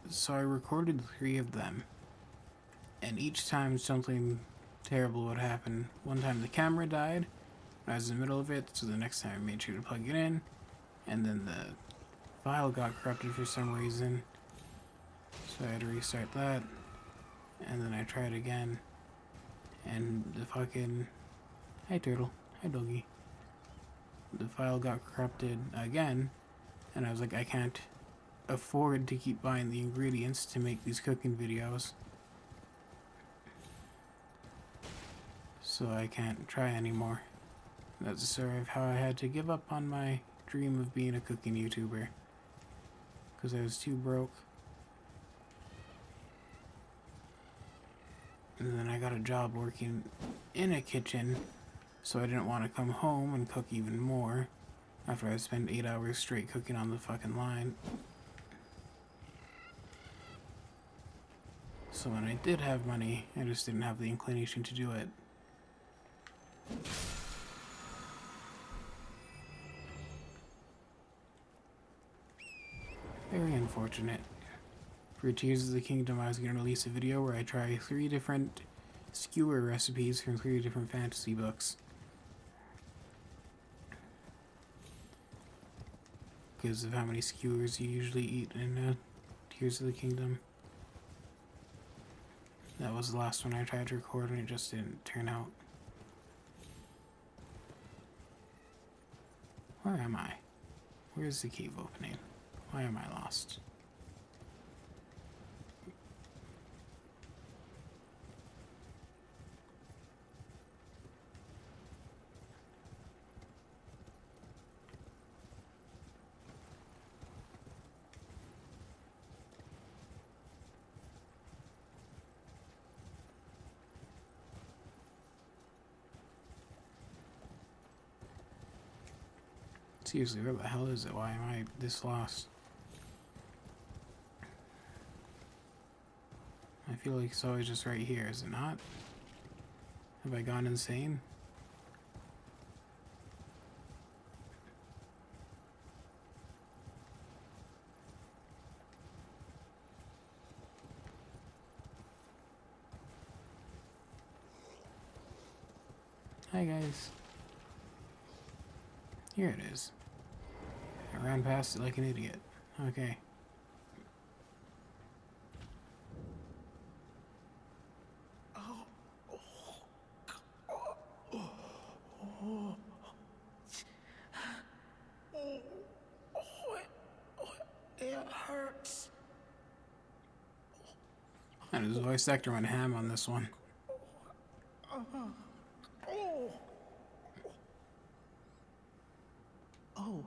Speaker 1: so I recorded 3 of them, and each time something terrible would happen. One time the camera died, I was in the middle of it, so the next time I made sure to plug it in, and then the file got corrupted for some reason, so I had to restart that, and then I tried again, and the fucking... Hi turtle, hi doggy. The file got corrupted again, and I was like, I can't afford to keep buying the ingredients to make these cooking videos, so I can't try anymore. That's the story of how I had to give up on my dream of being a cooking YouTuber, because I was too broke. And then I got a job working in a kitchen, so I didn't want to come home and cook even more after I spent 8 hours straight cooking on the fucking line. So when I did have money, I just didn't have the inclination to do it. Very unfortunate. For Tears of the Kingdom, I was going to release a video where I try 3 different skewer recipes from 3 different fantasy books. Because of how many skewers you usually eat in Tears of the Kingdom. That was the last one I tried to record and it just didn't turn out. Where am I? Where's the cave opening? Why am I lost? Seriously, where the hell is it? Why am I this lost? I feel like it's always just right here, is it not? Have I gone insane? Hi guys. Here it is. I ran past it like an idiot. Okay.
Speaker 5: It hurts.
Speaker 1: And his voice actor went ham on this one.
Speaker 5: Oh.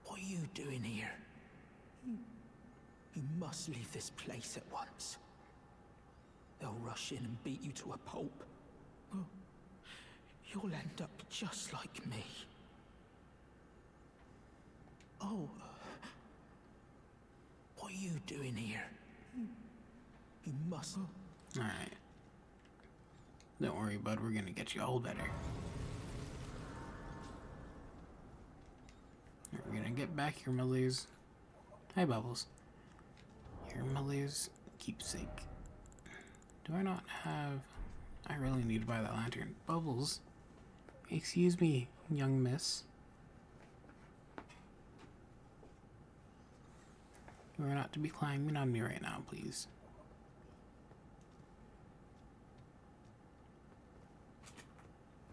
Speaker 5: What are you doing here? You must leave this place at once. They'll rush in and beat you to a pulp. You'll end up just like me. Oh. What are you doing here? You must...
Speaker 1: Alright. Don't worry, bud. We're gonna get you all better. We're gonna get back your Millie's. Hi, Bubbles. Your Millie's keepsake. Do I not have... I really need to buy that lantern. Bubbles. Excuse me, young miss. You are not to be climbing on me right now, please.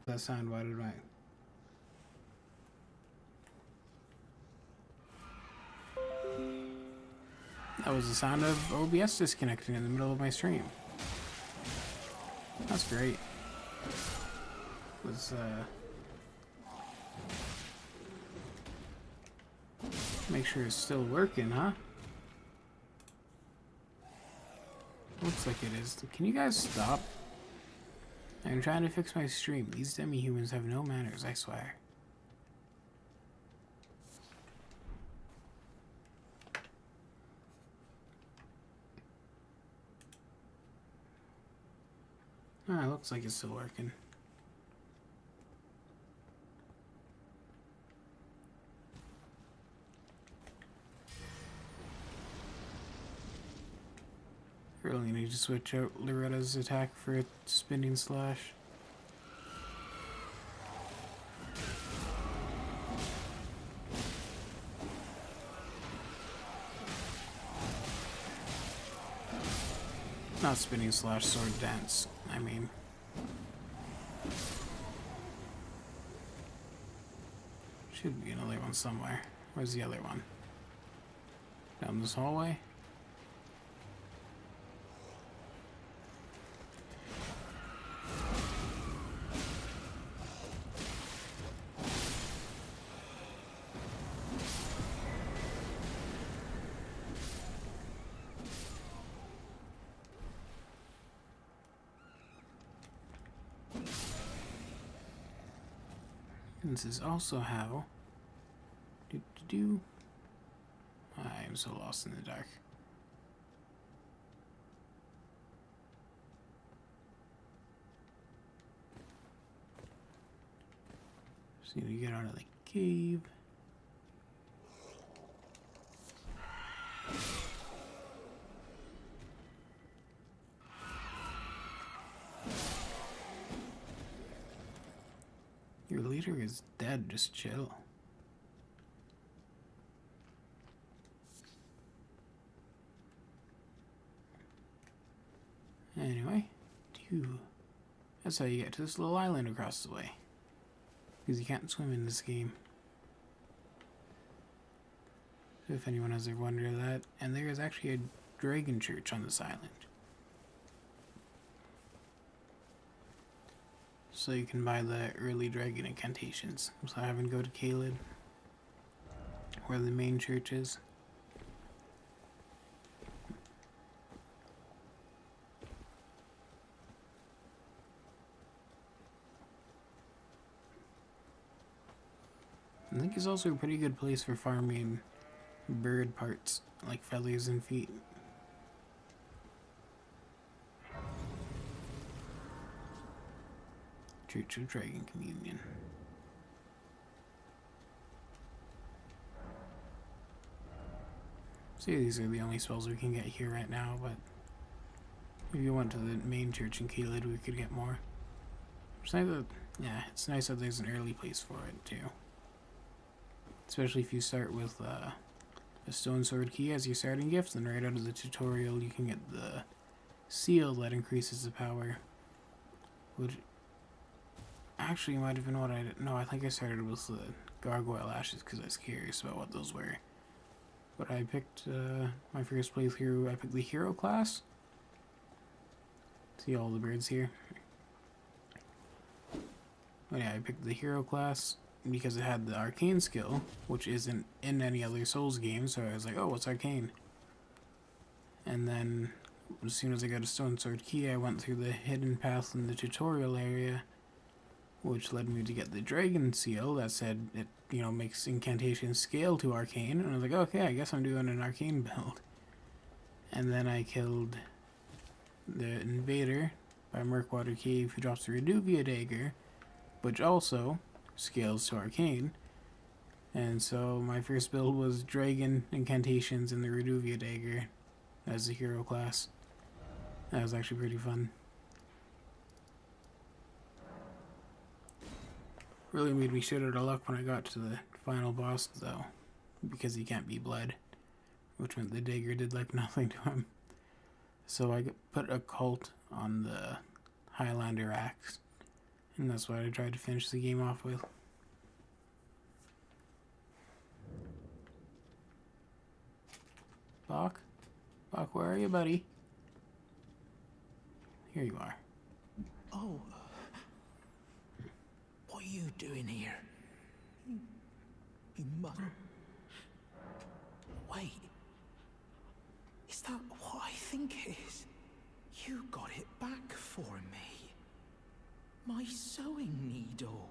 Speaker 1: That sound, why did I... That was the sound of OBS disconnecting in the middle of my stream. That's great. Let's make sure it's still working, huh? Looks like it is. Can you guys stop? I'm trying to fix my stream. These demi-humans have no manners, I swear. Ah, looks like it's still working. Really need to switch out Loretta's attack for a spinning slash. Not spinning slash, sword dance, I mean. Should be another one somewhere. Where's the other one? Down this hallway? This is also how... I am so lost in the dark. Just need to get out of the cave. Your leader is dead, just chill. Anyway, that's how you get to this little island across the way. Because you can't swim in this game. So if anyone has ever wondered that. And there is actually a dragon church on this island. So you can buy the early dragon incantations. So I haven't go to Caelid, where the main church is. I think it's also a pretty good place for farming bird parts, like feathers and feet. Church of Dragon Communion. See, these are the only spells we can get here right now, but if you went to the main church in Caelid, we could get more. It's nice that, yeah, it's nice that there's an early place for it, too. Especially if you start with a stone sword key as your starting gift, then right out of the tutorial you can get the seal that increases the power. Which actually might have been what I did. No, I think I started with the gargoyle ashes because I was curious about what those were. But I picked my first playthrough, I picked the hero class. See all the birds here? But yeah, I picked the hero class because it had the arcane skill, which isn't in any other Souls game, so I was like, oh, what's arcane? And then, as soon as I got a stone sword key, I went through the hidden path in the tutorial area, which led me to get the dragon seal that said it, you know, makes incantations scale to arcane, and I was like, okay, I guess I'm doing an arcane build. And then I killed the invader by Murkwater Cave, who drops the Reduvia dagger, which also scales to arcane. And so my first build was dragon incantations and the Reduvia dagger as the hero class. That was actually pretty fun. Really made me shit out of luck when I got to the final boss though, because he can't be bled, which meant the dagger did like nothing to him. So I put a cult on the Highlander axe, and that's what I tried to finish the game off with. Bach? Bach, where are you, buddy? Here you are.
Speaker 5: Oh. What are you doing here? You must... Wait. Is that what I think it is? You got it back for me. My sewing needle.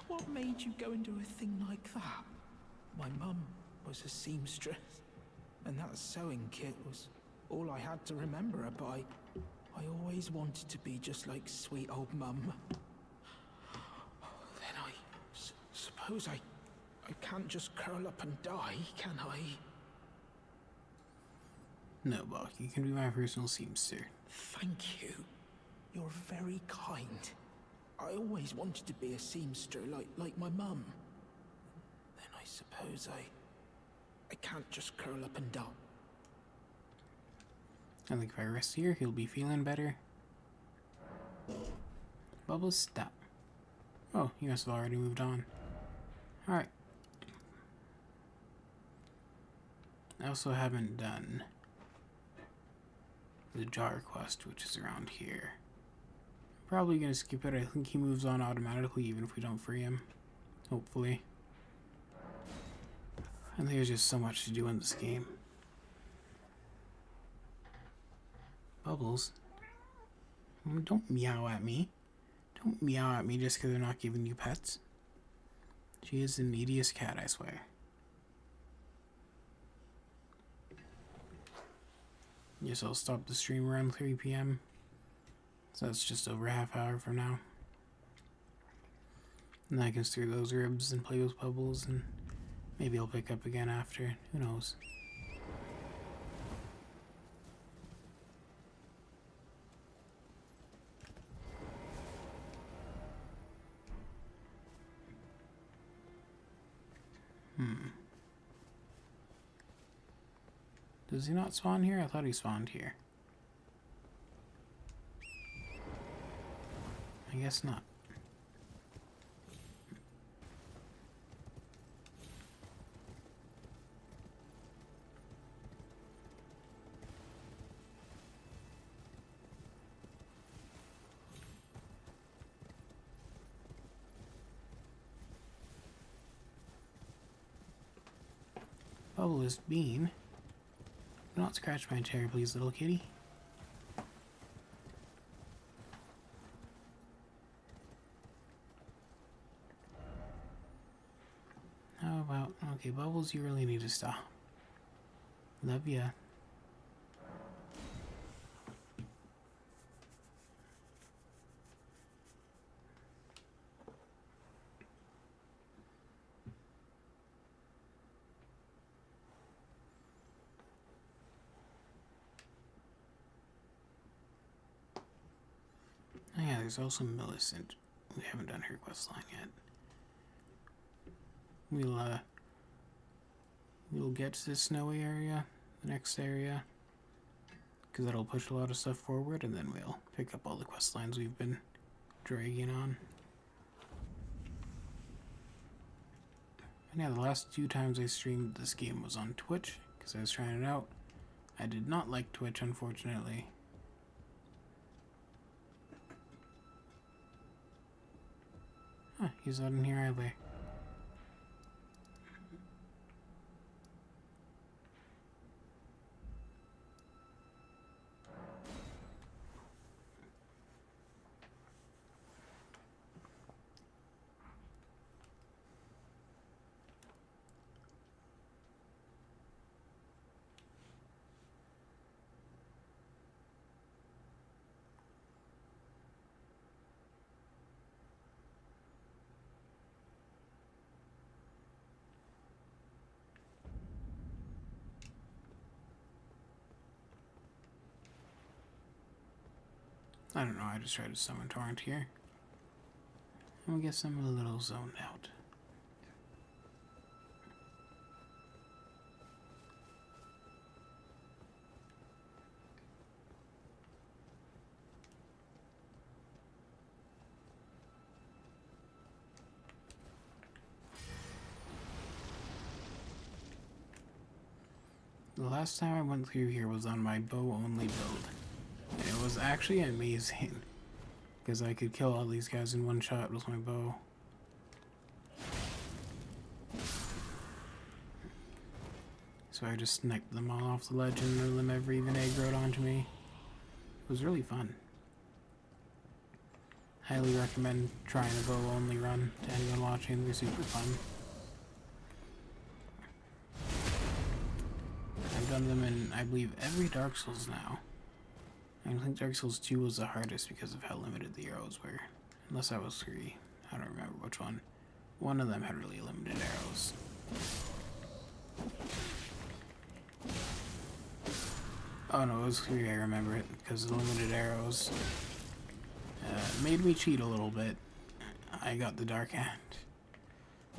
Speaker 5: What made you go and do a thing like that? My mum was a seamstress, and that sewing kit was all I had to remember her by. I always wanted to be just like sweet old mum. Then I suppose I can't just curl up and die, can I?
Speaker 1: No, Bach, you can be my personal seamster.
Speaker 5: Thank you. You're very kind. I always wanted to be a seamster like my mum. Then I suppose I can't just curl up and die.
Speaker 1: I think if I rest here, he'll be feeling better. Bubbles, stop. Oh, you must have already moved on. Alright. I also haven't done the jar quest, which is around here. Probably gonna skip it. I think he moves on automatically even if we don't free him. Hopefully. And there's just so much to do in this game. Bubbles. Don't meow at me. Don't meow at me just because they're not giving you pets. She is the neediest cat, I swear. Yes, I'll stop the stream around 3 p.m. So that's just over a half hour from now. And I can steer those ribs and play with bubbles, and maybe I'll pick up again after. Who knows? Does he not spawn here? I thought he spawned here. I guess not. Bubbleless bean. Do not scratch my chair, please, little kitty. How about... Okay, Bubbles, you really need to stop. Love ya. Oh yeah, there's also Millicent. We haven't done her quest line yet. We'll get to the snowy area, the next area, because that'll push a lot of stuff forward, and then we'll pick up all the quest lines we've been dragging on. And yeah, the last 2 times I streamed this game was on Twitch, because I was trying it out. I did not like Twitch, unfortunately. Huh, he's not in here either. I don't know, I just tried to summon Torrent here. I guess I'm a little zoned out. The last time I went through here was on my bow-only build. And it was actually amazing, because I could kill all these guys in one shot with my bow. So I just sniped them all off the ledge and none of them ever even aggroed onto me. It was really fun. Highly recommend trying a bow-only run to anyone watching. They're super fun. I've done them in, I believe, every Dark Souls now. I think Dark Souls 2 was the hardest because of how limited the arrows were. Unless that was 3. I don't remember which one. One of them had really limited arrows. Oh no, it was 3, I remember it, because the limited arrows made me cheat a little bit. I got the Dark Hand.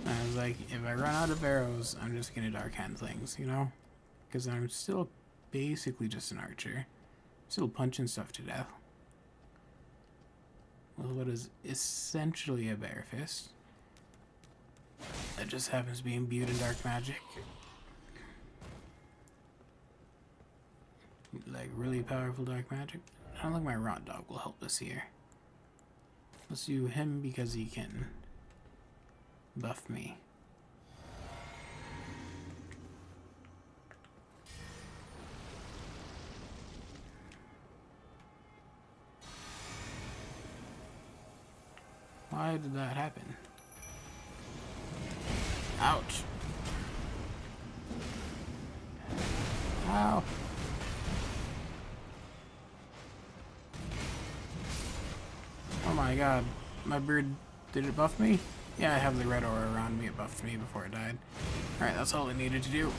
Speaker 1: I was like, if I run out of arrows, I'm just gonna Dark Hand things, you know? Because I'm still basically just an archer. Still punching stuff to death. With what is essentially a bare fist. That just happens to be imbued in dark magic. Like really powerful dark magic. I don't think my rot dog will help us here. Let's do him because he can buff me. Why did that happen? Ouch. Ow. Oh my god. My bird, did it buff me? Yeah, I have the red aura around me. It buffed me before it died. Alright, that's all it needed to do.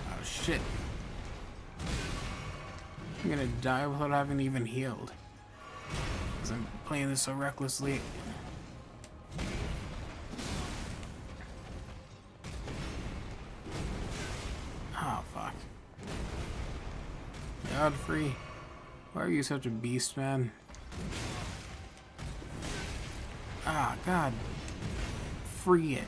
Speaker 1: Oh shit. I'm gonna die without having even healed. Because I'm playing this so recklessly. Oh, fuck. Godfrey, why are you such a beast, man? Ah, God. Free it.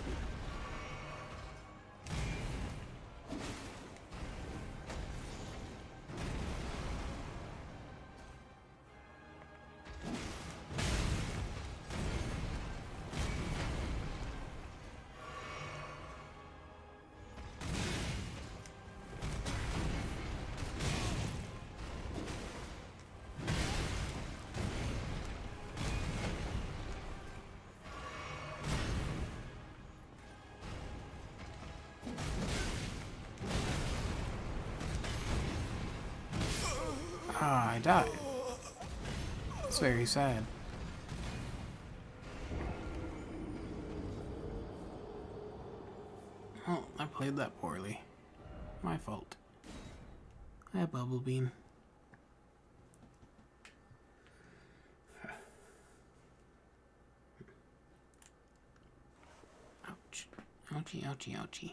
Speaker 1: Ah, I died. It's very sad. Oh, I played that poorly. My fault. I have Bubble Bean. Ouch. Ouchie, ouchie, ouchie.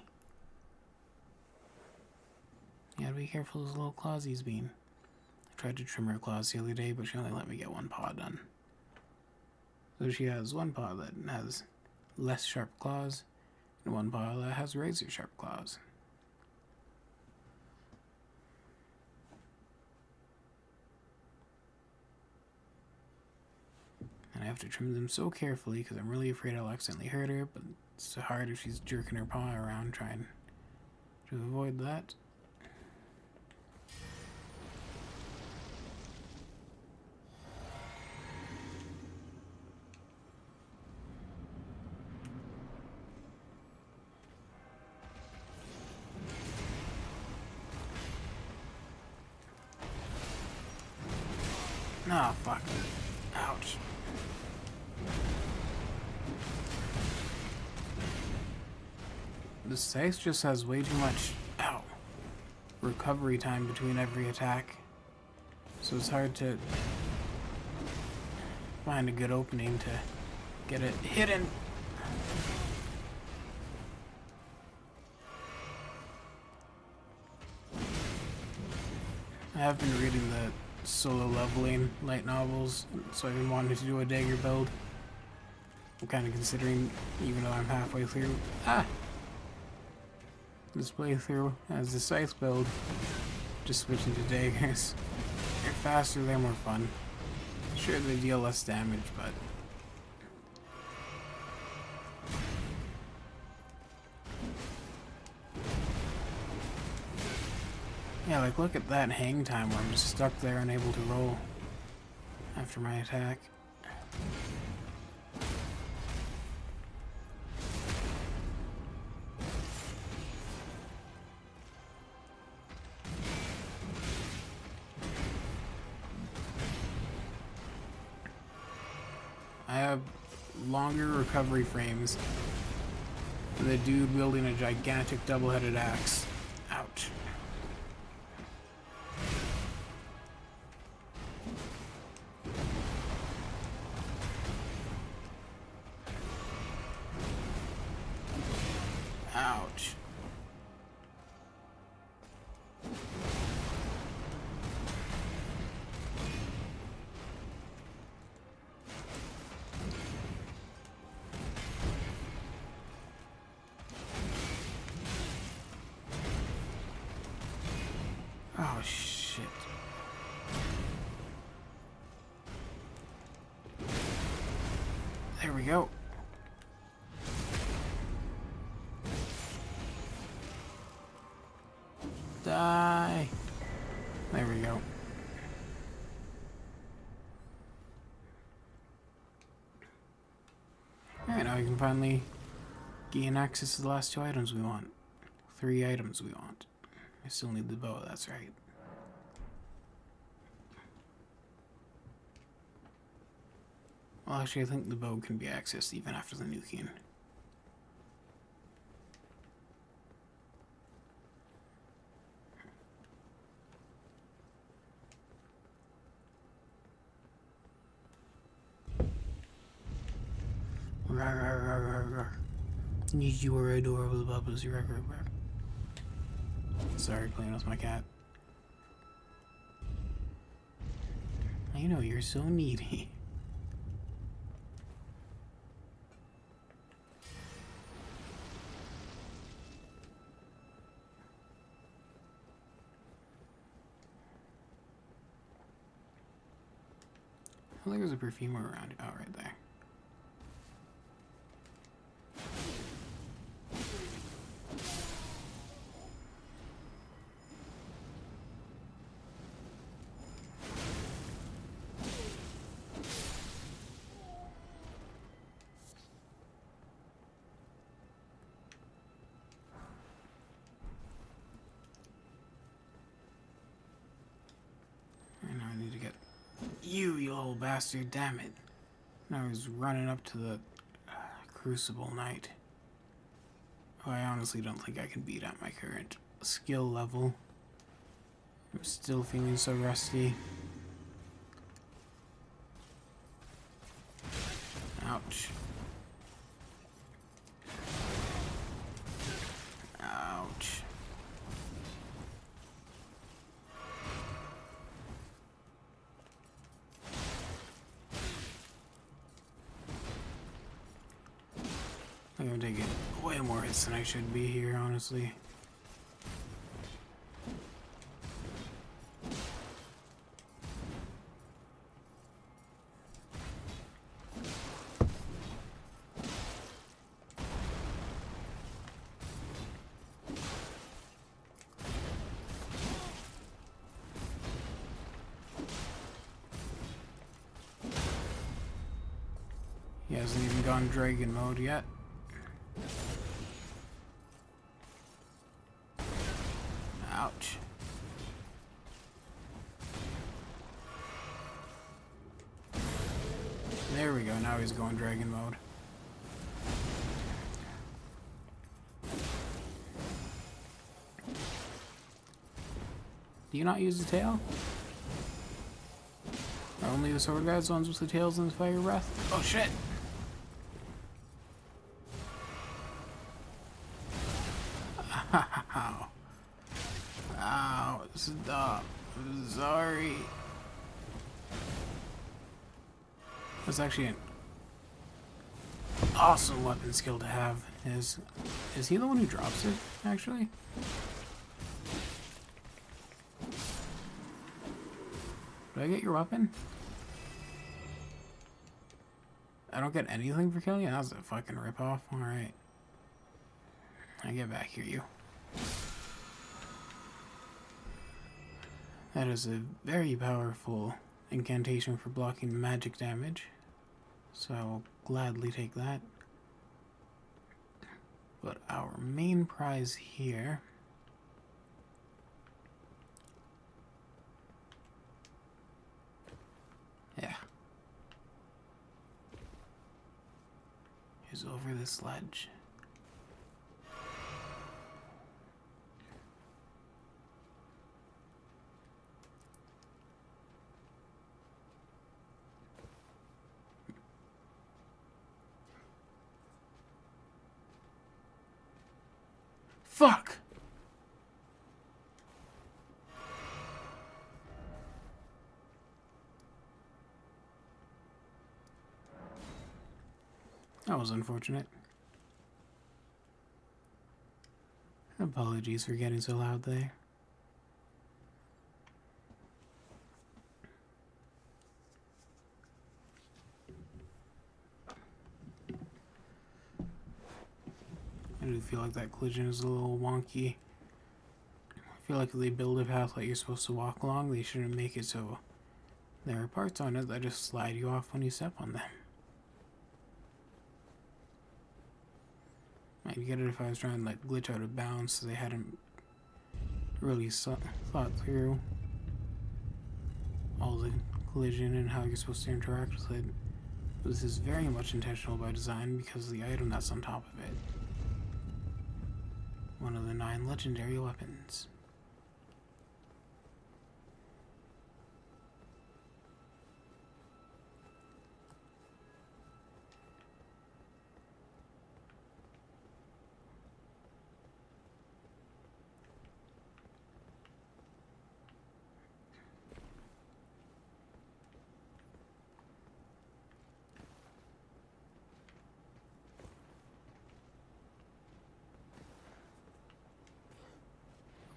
Speaker 1: You gotta be careful of those little claws he's been. I tried to trim her claws the other day, but she only let me get one paw done. So she has one paw that has less sharp claws, and one paw that has razor sharp claws. And I have to trim them so carefully because I'm really afraid I'll accidentally hurt her, but it's so hard if she's jerking her paw around trying to avoid that. Ah, fuck. Ouch. This Scythe just has way too much, ow, recovery time between every attack. So it's hard to find a good opening to get it hidden. I have been reading the solo leveling light novels, so I've been wanting to do a dagger build. I'm kind of considering, even though I'm halfway through, this playthrough as the Scythe build, just switching to daggers. They're faster, they're more fun. Sure, they deal less damage, but yeah, like look at that hang time where I'm just stuck there unable to roll after my attack. I have longer recovery frames than the dude wielding a gigantic double-headed axe. Ouch. Ouch. Oh, shit. There we go. Die. There we go. Alright, now we can finally gain access to the last 2 items we want. 3 items we want. I still need the bow, that's right. Well, actually, I think the bow can be accessed even after the nuking. You are adorable, Bubbles. Sorry, playing with my cat. I know, you're so needy. I think there's a perfumer around. Oh, right there. And now I need to get you little bastard, damn it. Now he's running up to the Crucible Knight. Oh, I honestly don't think I can beat at my current skill level. I'm still feeling so rusty. Ouch. Ouch. I'm taking way more hits than I should be here, honestly. He hasn't even gone dragon mode yet. Ouch. There we go, now he's going dragon mode. Do you not use the tail? Are only the sword guys ones with the tails and the fire breath? Oh shit! Ow. Ow, stop. I'm sorry. That's actually an awesome weapon skill to have. Is he the one who drops it, actually? Do I get your weapon? I don't get anything for killing you? That was a fucking ripoff. Alright. I get back here, you. That is a very powerful incantation for blocking magic damage. So I will gladly take that. But our main prize here... yeah. Is over this ledge. Fuck! That was unfortunate. Apologies for getting so loud there. I do feel like that collision is a little wonky. I feel like if they build a path like you're supposed to walk along, they shouldn't make it so there are parts on it that just slide you off when you step on them. Might get it if I was trying to like glitch out of bounds, so they hadn't really thought through all the collision and how you're supposed to interact with it. But this is very much intentional by design because of the item that's on top of it. One of the 9 legendary weapons.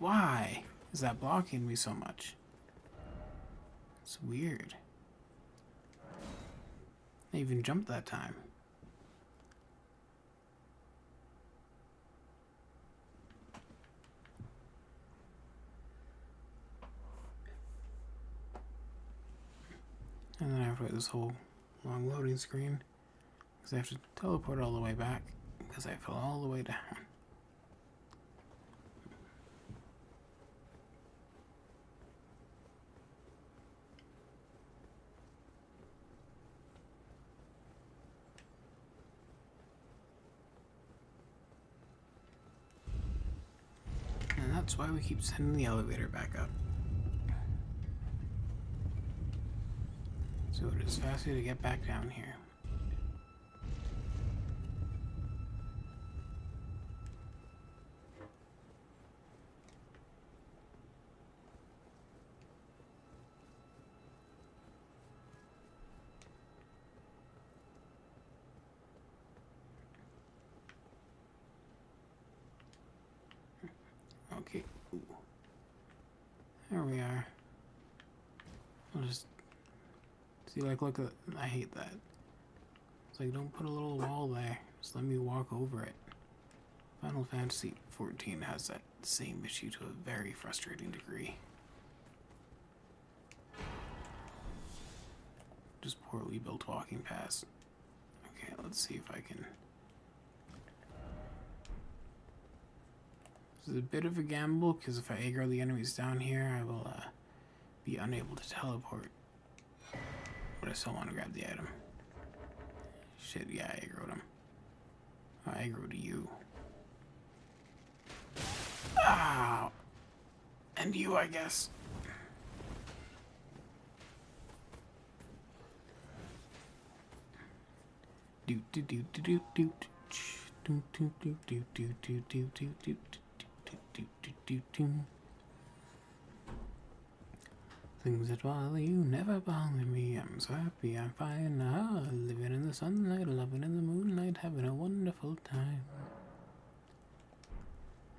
Speaker 1: Why is that blocking me so much? It's weird. I even jumped that time. And then I have to wait this whole long loading screen because I have to teleport all the way back because I fell all the way down. And that's why we keep sending the elevator back up. So it is faster to get back down here. Okay. Ooh. There we are. I'll just see, like, look at. I hate that. It's like, don't put a little wall there. Just let me walk over it. Final Fantasy XIV has that same issue to a very frustrating degree. Just poorly built walking paths. Okay, let's see if I can. This is a bit of a gamble because if I aggro the enemies down here, I will be unable to teleport. But I still want to grab the item. Shit, yeah, I aggroed him. I aggroed you. Ow! And you, I guess. Do do do do do do do do do do do do do do do do. Things that bother you never bother me. I'm so happy, I'm fine now. Living in the sunlight, loving in the moonlight, having a wonderful time.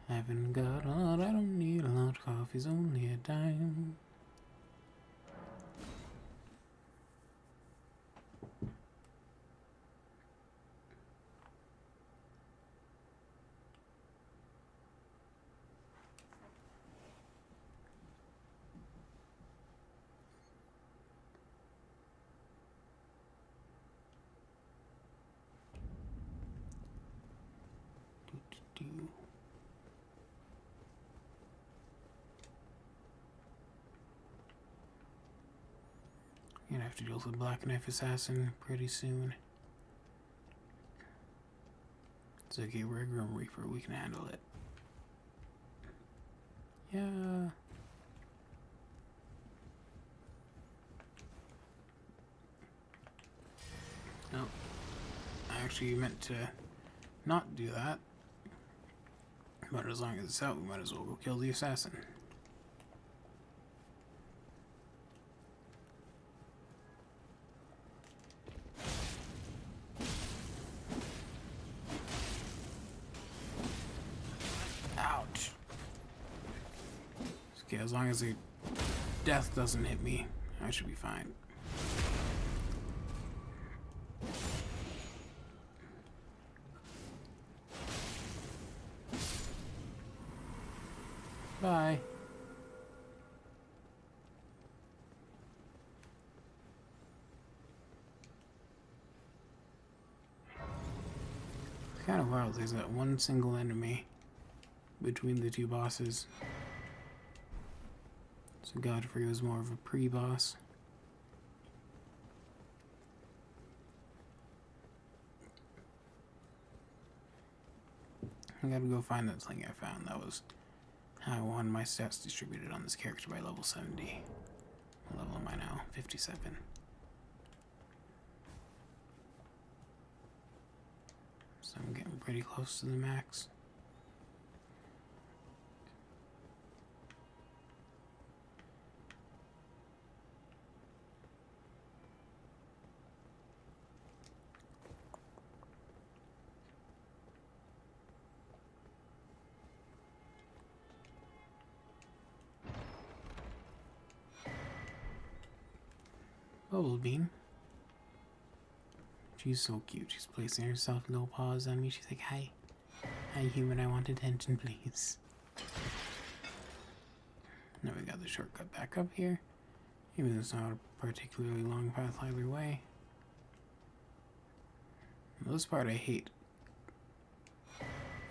Speaker 1: Haven't got a lot, I don't need a lot. Coffee's only a dime. Gonna have to deal with the Black Knife Assassin pretty soon. It's okay, we're a Grim Reaper, we can handle it. Yeah. No. I actually meant to not do that. But as long as it's out, we might as well go kill the assassin. Ouch. Okay, as long as the death doesn't hit me, I should be fine. Bye. kind of wild. There's that one single enemy between the two bosses. So Godfrey was more of a pre-boss. I gotta go find that thing I found. That was how I wanted my stats distributed on this character by level 70. What level am I now? 57. So I'm getting pretty close to the max. Bubble Bean. She's so cute. She's placing herself little paws on me. She's like, hi. Hi, human. I want attention, please. Now we got the shortcut back up here. Even though it's not a particularly long path either way. This part I hate.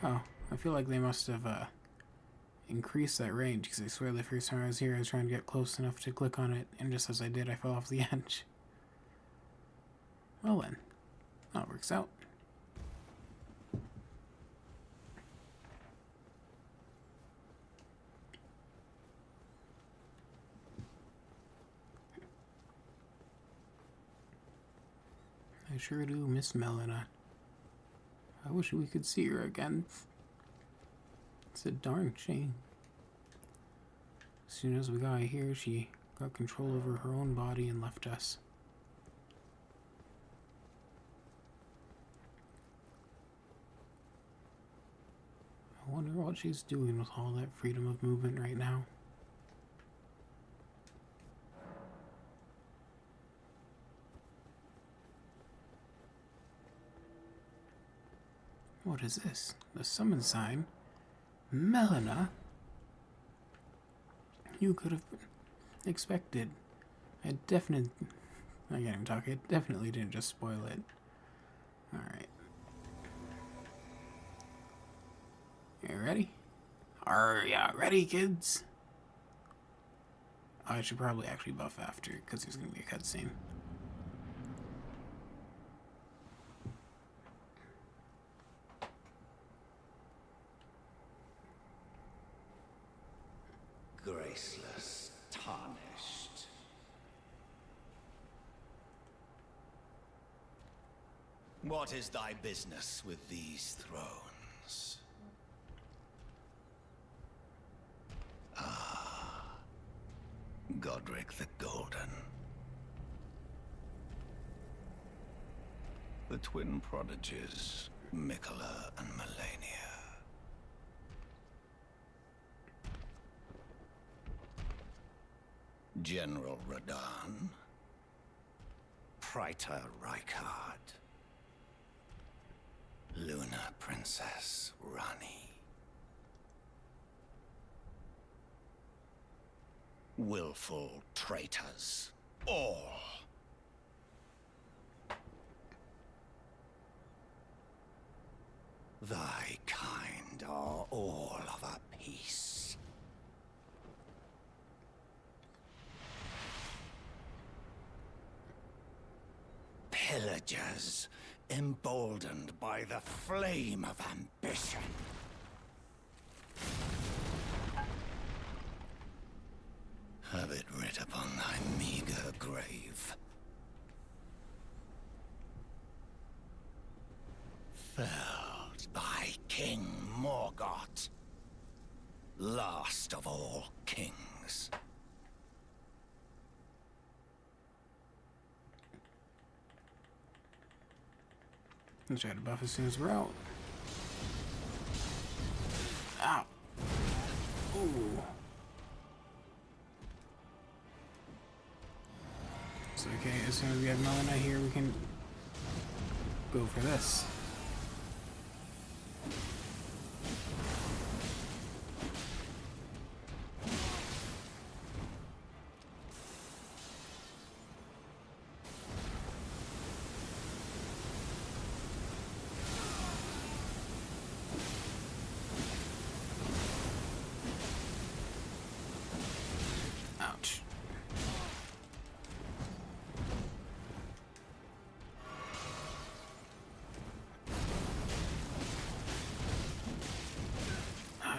Speaker 1: Oh, I feel like they must have increased that range, because I swear the first time I was here I was trying to get close enough to click on it, and just as I did I fell off the edge. Well then, that works out. I sure do miss Melina. I wish we could see her again. It's a darn shame. As soon as we got here, she got control over her own body and left us. I wonder what she's doing with all that freedom of movement right now. What is this? The summon sign? Melina? You could have expected. I can't even talk. I definitely didn't just spoil it. Alright. You ready? Are ya ready, kids? I should probably actually buff after, because there's going to be a cutscene.
Speaker 2: Graceless, tarnished. What is thy business with these thrones? Ah, Godric the Golden. The twin prodigies, Mikola and Melania. General Radahn, Praetor Rykard, Luna Princess Rani, willful traitors, all. Thy kind are all of a piece. Pillagers, emboldened by the flame of ambition. Have it writ upon thy meager grave. Felled by King Morgoth, last of all kings.
Speaker 1: Let's try to buff as soon as we're out. Ow. Ooh. It's okay, as soon as we have Melina here, we can go for this.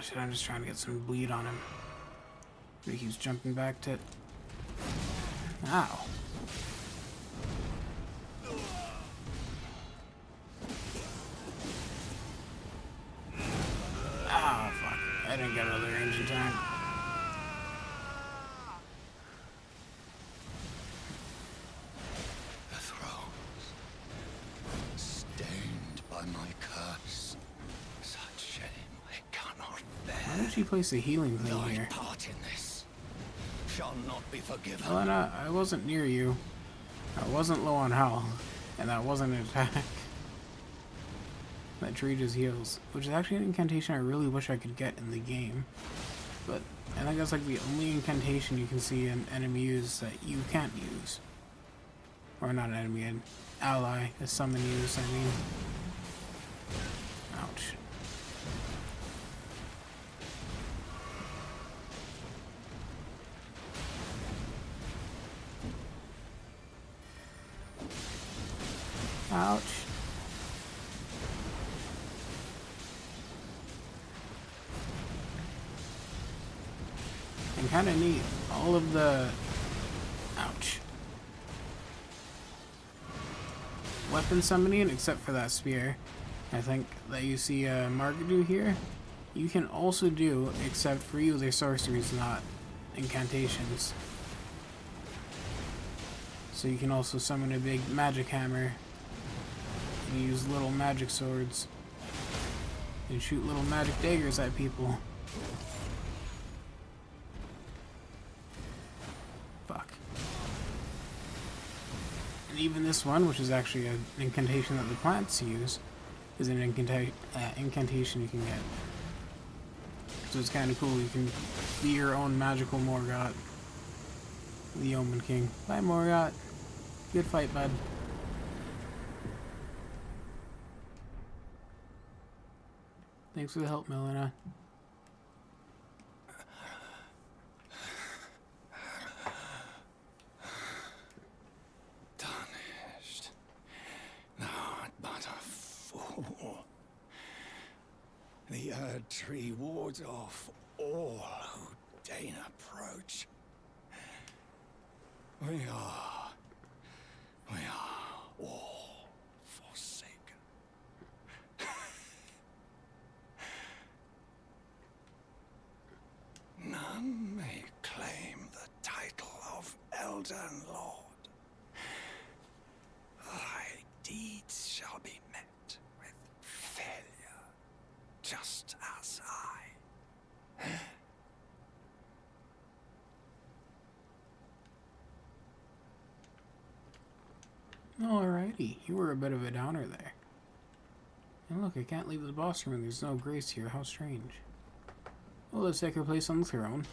Speaker 1: Ah, shit, I'm just trying to get some bleed on him. He keeps jumping back to... Ow. Oh, fuck. I didn't get out of the range in time.
Speaker 3: The thrones, stained by my curse. Such shame I cannot bear.
Speaker 1: Why did she place a healing thing
Speaker 3: Thy
Speaker 1: here?
Speaker 3: part in this shall not be forgiven.
Speaker 1: Helena, I wasn't near you. I wasn't low on health. And that wasn't an attack. That tree just heals. Which is actually an incantation I really wish I could get in the game. But I think that's like the only incantation you can see an enemy use that you can't use. Or not an enemy, an ally, a summon use, I mean. Ouch. Ouch. And kind of neat, all of the... Ouch. Weapon summoning, except for that spear, I think, that you see Margaret do here, you can also do, except for you, they're sorceries, not incantations. So you can also summon a big magic hammer, and use little magic swords, and shoot little magic daggers at people. Fuck. And even this one, which is actually an incantation that the plants use, is an incantation you can get. So it's kind of cool, you can be your own magical Morgoth. The Omen King. Bye, Morgoth. Good fight, bud. Thanks for the help, Melina.
Speaker 3: Tarnished. Not but a fool. The Erd Tree wards off all who deign approach. We are all forsaken. None may claim the title of Elden Lord. Thy deeds shall be met with failure, just as I.
Speaker 1: Alrighty, you were a bit of a downer there. And look, I can't leave the boss room. There's no Grace here. How strange. Well, let's take her place on the throne.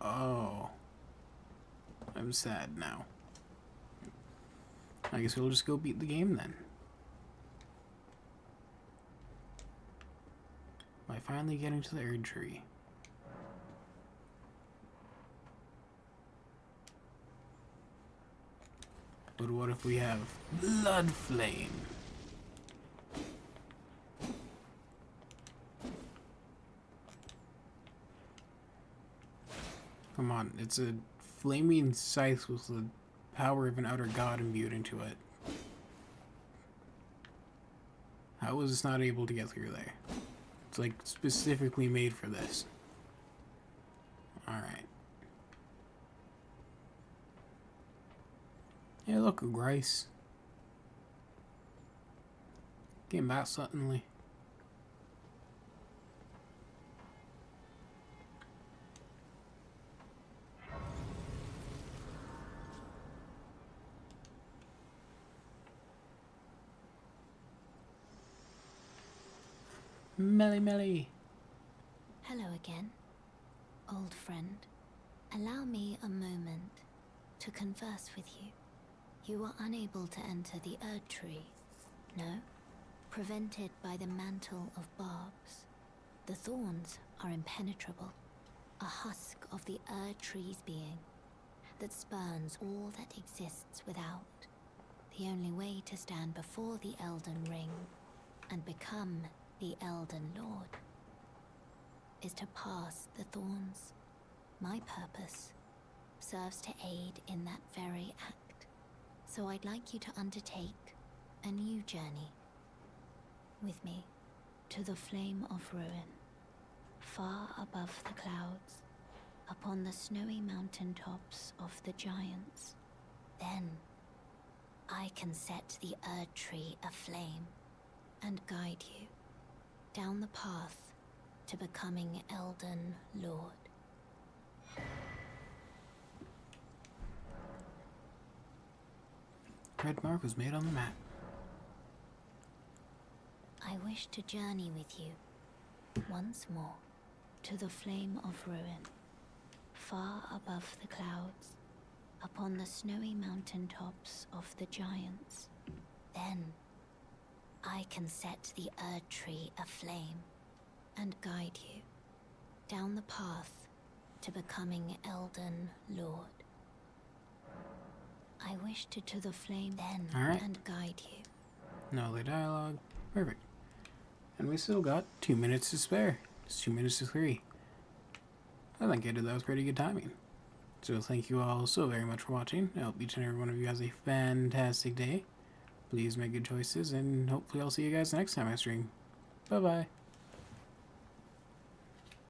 Speaker 1: Oh. I'm sad now. I guess we'll just go beat the game then. By finally getting to the Erd Tree. But what if we have Blood Flame? Come on, it's a flaming scythe with the power of an outer god imbued into it. How was this not able to get through there? It's like specifically made for this. Alright. Yeah, look, a Grace. Came back suddenly. Melly Melly.
Speaker 6: Hello again, old friend. Allow me a moment to converse with you. You are unable to enter the Erd Tree, no? Prevented by the mantle of barbs. The thorns are impenetrable, a husk of the Erd Tree's being that spurns all that exists without. The only way to stand before the Elden Ring and become the Elden Lord, is to pass the thorns. My purpose serves to aid in that very act. So I'd like you to undertake a new journey with me to the Flame of Ruin, far above the clouds, upon the snowy mountain tops of the giants. Then I can set the Erd Tree aflame and guide you down the path to becoming Elden Lord.
Speaker 1: Red mark was made on the map.
Speaker 6: I wish to journey with you once more to the Flame of Ruin, far above the clouds, upon the snowy mountain tops of the giants. Then I can set the Erd Tree aflame and guide you down the path to becoming Elden Lord. I wish to the flame then
Speaker 1: Alright.
Speaker 6: and guide you.
Speaker 1: No other dialogue. Perfect. And we still got 2 minutes to spare. It's 2 minutes to 3. I think I did that with pretty good timing. So thank you all so very much for watching. I hope each and every one of you has a fantastic day. Please make good choices, and hopefully I'll see you guys next time I stream. Bye-bye.